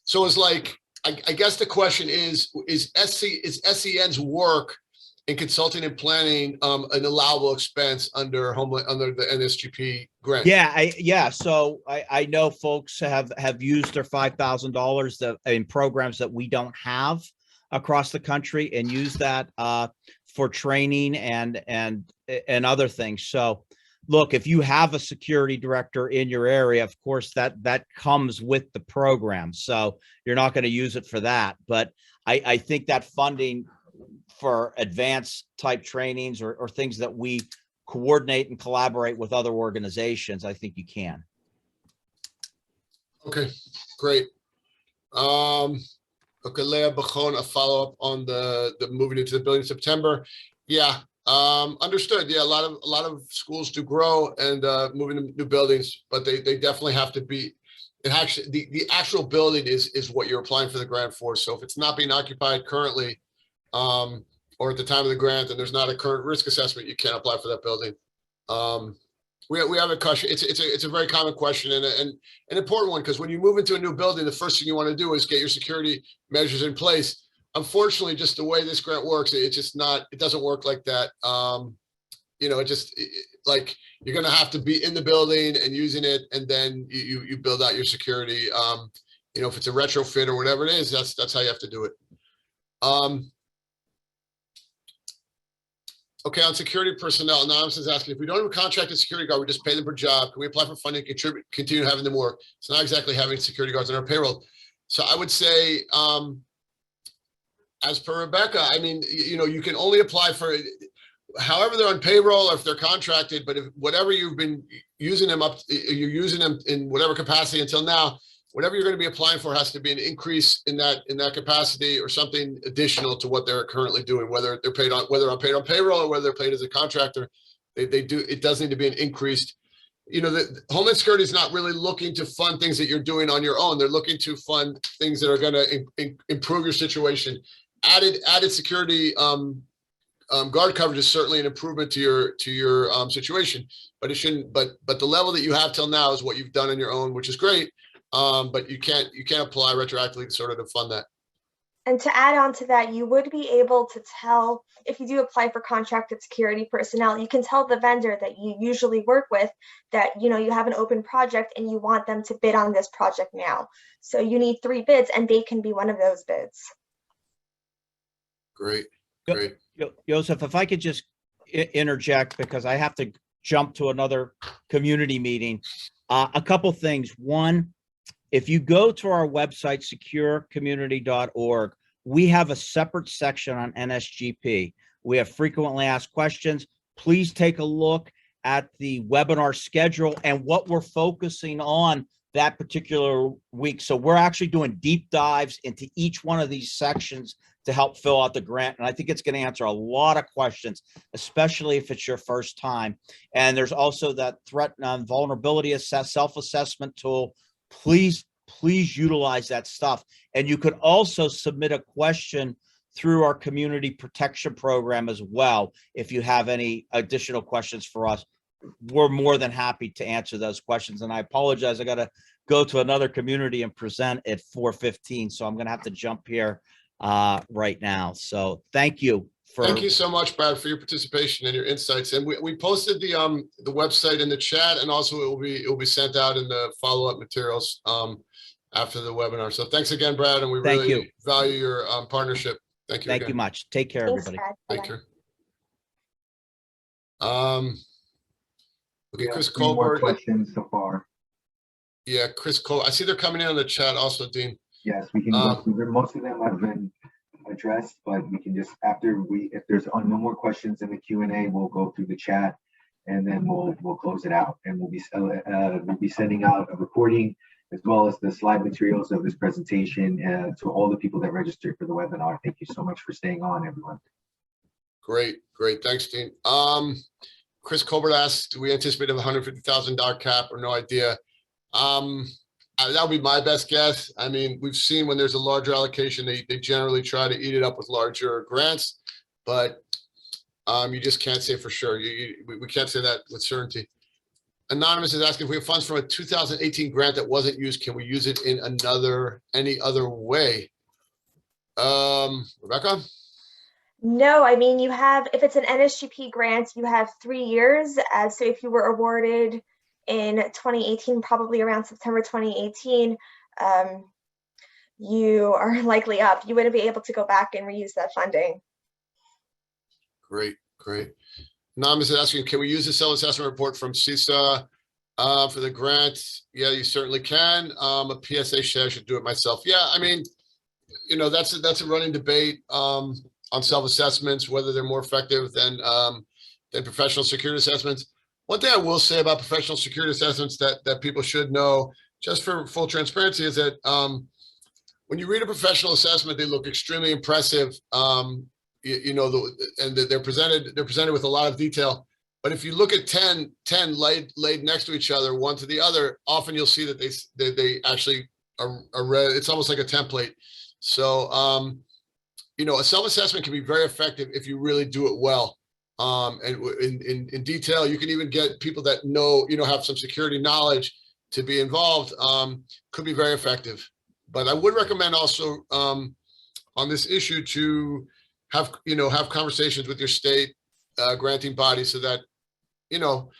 So it's like, I guess the question is SEN's work in consulting and planning an allowable expense under the NSGP grant? Yeah. So I know folks have used their $5,000 in programs that we don't have across the country and use that for training and other things. So look, if you have a security director in your area, of course that comes with the program. So you're not going to use it for that. But I think that funding for advanced type trainings or things that we coordinate and collaborate with other organizations, I think you can. Okay, great. Okay, Leah Bachon, a follow-up on the moving into the building in September. Yeah, understood. Yeah, a lot of schools do grow and moving to new buildings, but they definitely have to be. It actually the actual building is what you're applying for the grant for. So if it's not being occupied currently, or at the time of the grant, and there's not a current risk assessment, you can't apply for that building. We have a question. It's a very common question and an important one, because when you move into a new building, the first thing you want to do is get your security measures in place. Unfortunately, just the way this grant works, it doesn't work like that. You know, like you're going to have to be in the building and using it, and then you build out your security. You know, if it's a retrofit or whatever it is, that's how you have to do it. Okay, on security personnel, Anonymous is asking, if we don't have a contracted security guard, we just pay them per job. Can we apply for funding, continue having them work? It's not exactly having security guards on our payroll. So I would say, as per Rebecca, I mean, you know, you can only apply for, however they're on payroll or if they're contracted, but if whatever you've been using them you're using them in whatever capacity until now, whatever you're going to be applying for has to be an increase in that capacity or something additional to what they're currently doing, whether they're paid on payroll or whether they're paid as a contractor. It does need to be an increased. You know, the Homeland Security is not really looking to fund things that you're doing on your own. They're looking to fund things that are going to improve your situation. Added security guard coverage is certainly an improvement to your situation, but it shouldn't. But the level that you have till now is what you've done on your own, which is great. But you can't apply retroactively sort of to fund that. And to add on to that, you would be able to tell, if you do apply for contracted security personnel, you can tell the vendor that you usually work with that, you know, you have an open project and you want them to bid on this project now. So you need 3 bids and they can be one of those bids. Great. Joseph, if I could just interject, because I have to jump to another community meeting. A couple things. One, if you go to our website, securecommunity.org, we have a separate section on NSGP. We have frequently asked questions. Please take a look at the webinar schedule and what we're focusing on that particular week. So we're actually doing deep dives into each one of these sections to help fill out the grant. And I think it's going to answer a lot of questions, especially if it's your first time. And there's also that threat and vulnerability self-assessment tool. Please utilize that stuff. And you could also submit a question through our community protection program as well. If you have any additional questions for us, we're more than happy to answer those questions. And I apologize, I got to go to another community and present at 4:15. So I'm going to have to jump here right now. So thank you. Thank you so much, Brad, for your participation and your insights. And we posted the website in the chat, and also it will be sent out in the follow-up materials after the webinar. So thanks again, Brad, and we really value your partnership. Thank you. Thank you much. Take care, everybody. Take care. Okay, Chris Colbert. More Colbert. Questions so far. Yeah, Chris Colbert. I see they're coming in on the chat also, Dean. Yes, we can go through. Most of them have been addressed, but we can just, if there's no more questions in the Q&A, we'll go through the chat, and then we'll close it out. And we'll be sending out a recording as well as the slide materials of this presentation to all the people that registered for the webinar. Thank you so much for staying on, everyone. Great. Thanks, Dean. Chris Colbert asked, do we anticipate a $150,000 cap or no idea? That would be my best guess. I mean, we've seen when there's a larger allocation, they generally try to eat it up with larger grants, but you just can't say for sure. We can't say that with certainty. Anonymous is asking if we have funds from a 2018 grant that wasn't used, can we use it in any other way? Rebecca? No, I mean, you have, if it's an NSGP grant, you have 3 years. So if you were awarded in 2018, probably around September 2018, you are likely up. You wouldn't be able to go back and reuse that funding. Great. Anonymous is asking, can we use the self-assessment report from CISA for the grant? Yeah, you certainly can. A PSA says I should do it myself. Yeah, I mean, you know, that's a running debate on self-assessments, whether they're more effective than professional security assessments. One thing I will say about professional security assessments that people should know, just for full transparency, is that when you read a professional assessment, they look extremely impressive. You know, and they're presented with a lot of detail. But if you look at 10 laid next to each other, one to the other, often you'll see that they actually are read. It's almost like a template. So you know, a self-assessment can be very effective if you really do it well. And in detail, you can even get people that know, you know, have some security knowledge to be involved. Could be very effective. But I would recommend also on this issue to have conversations with your state granting body so that, you know,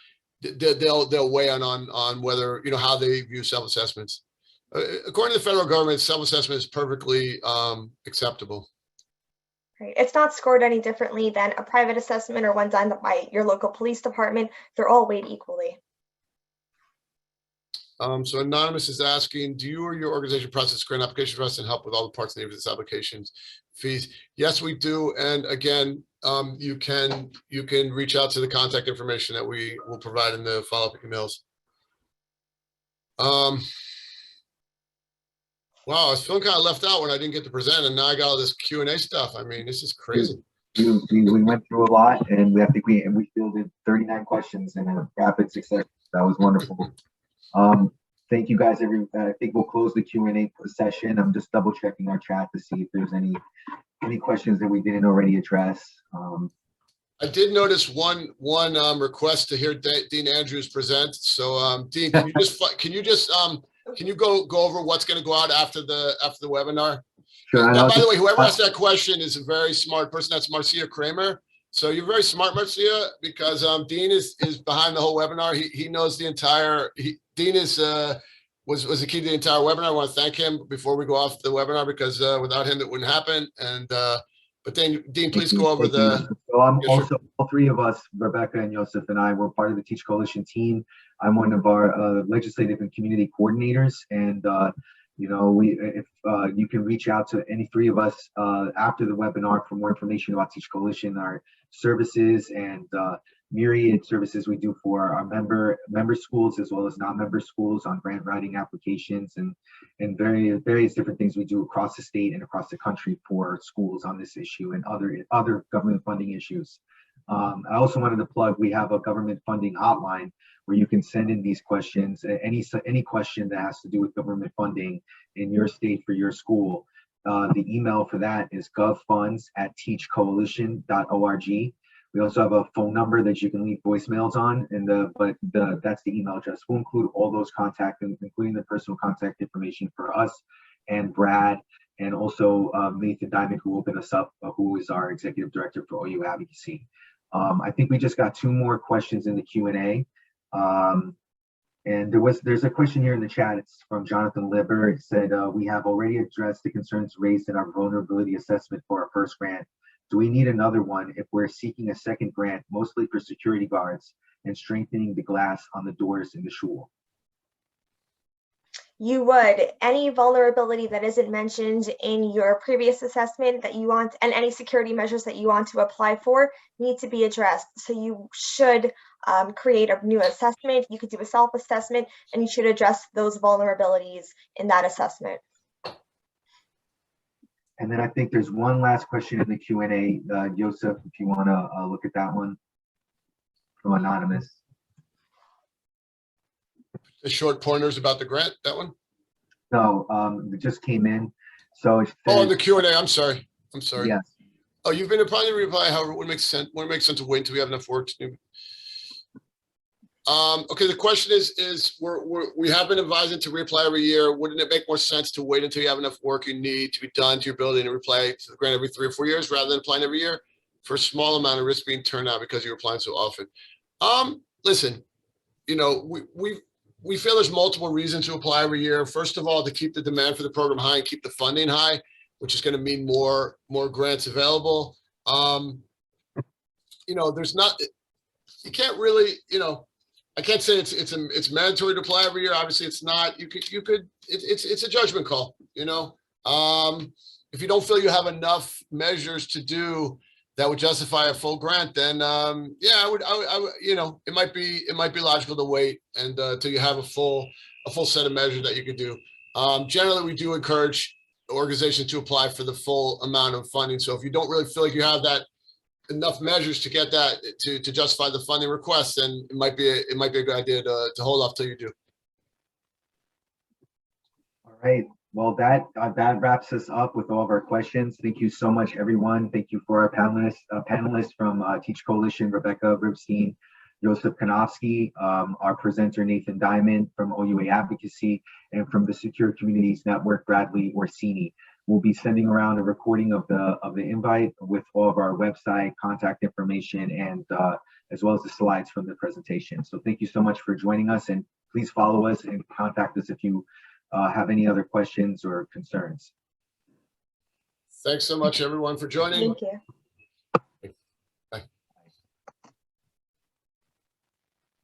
they'll weigh on whether, you know, how they view self-assessments. According to the federal government, self-assessment is perfectly acceptable. Right. It's not scored any differently than a private assessment or one done by your local police department. They're all weighed equally. So Anonymous is asking, do you or your organization process grant applications for us and help with all the parts needed for this application's fees? Yes, we do. And again, you can reach out to the contact information that we will provide in the follow-up emails. Wow, I was feeling kind of left out when I didn't get to present, and now I got all this Q&A stuff. I mean, this is crazy. We went through a lot, and we fielded 39 questions in a rapid succession. That was wonderful. Thank you guys. I think we'll close the Q&A session. I'm just double checking our chat to see if there's any questions that we didn't already address. I did notice one request to hear Dean Andrews present. So Dean, can you go over what's going to go out after the webinar? Sure. Now, by the way, whoever asked that question is a very smart person. That's Marcia Kramer. So you're very smart, Marcia, because Dean is behind the whole webinar. He knows the entire. Dean was the key to the entire webinar. I want to thank him before we go off the webinar because without him it wouldn't happen. And but then Dean, please go over the. So I'm also all three of us, Rebecca and Joseph and I, were part of the Teach Coalition team. I'm one of our legislative and community coordinators, and you know, if you can reach out to any three of us after the webinar for more information about Teach Coalition, our services, and myriad services we do for our member schools as well as non-member schools on grant writing applications and various different things we do across the state and across the country for schools on this issue and other government funding issues. I also wanted to plug, we have a government funding hotline where you can send in these questions, any question that has to do with government funding in your state for your school. The email for that is govfunds@teachcoalition.org. We also have a phone number that you can leave voicemails on, and that's the email address. We'll include all those contacts, including the personal contact information for us and Brad, and also Nathan Diamond, who opened us up, who is our executive director for OU Advocacy. I think we just got 2 more questions in the Q&A. And there's a question here in the chat. It's from Jonathan Liber. It said, we have already addressed the concerns raised in our vulnerability assessment for our first grant. Do we need another one if we're seeking a second grant, mostly for security guards and strengthening the glass on the doors in the shul? You would. Any vulnerability that isn't mentioned in your previous assessment that you want, and any security measures that you want to apply for, need to be addressed. So you should create a new assessment. You could do a self-assessment, and you should address those vulnerabilities in that assessment. And then I think there's one last question in the Q&A, Joseph, if you want to look at that one from Anonymous. The short pointers about the grant, that one? No, it just came in. So it says, the Q&A, I'm sorry. Yes. Oh, you've been applying to reply, however, when it makes sense to wait until we have enough work to do. Okay, the question is we have been advising to reapply every year. Wouldn't it make more sense to wait until you have enough work you need to be done to your ability to reapply to the grant every 3 or 4 years rather than applying every year for a small amount of risk being turned out because you're applying so often? Listen, you know, we feel there's multiple reasons to apply every year. First of all, to keep the demand for the program high and keep the funding high, which is going to mean more grants available. You know, you can't really, you know, I can't say it's mandatory to apply every year. Obviously, it's not. It's a judgment call. You know, if you don't feel you have enough measures to do that would justify a full grant, then yeah, I would, you know, it might be logical to wait and until you have a full set of measures that you could do. Generally, we do encourage organizations to apply for the full amount of funding. So if you don't really feel like you have that enough measures to get that to justify the funding request, then it might be a good idea to hold off till you do. All right. Well, that wraps us up with all of our questions. Thank you so much, everyone. Thank you for our panelists from Teach Coalition, Rebecca Ribstein, Joseph Kanofsky, our presenter, Nathan Diamond from OUA Advocacy, and from the Secure Communities Network, Bradley Orsini. We'll be sending around a recording of the invite with all of our website, contact information, and as well as the slides from the presentation. So thank you so much for joining us, and please follow us and contact us if you have any other questions or concerns. Thanks so much, everyone, for joining. Thank you.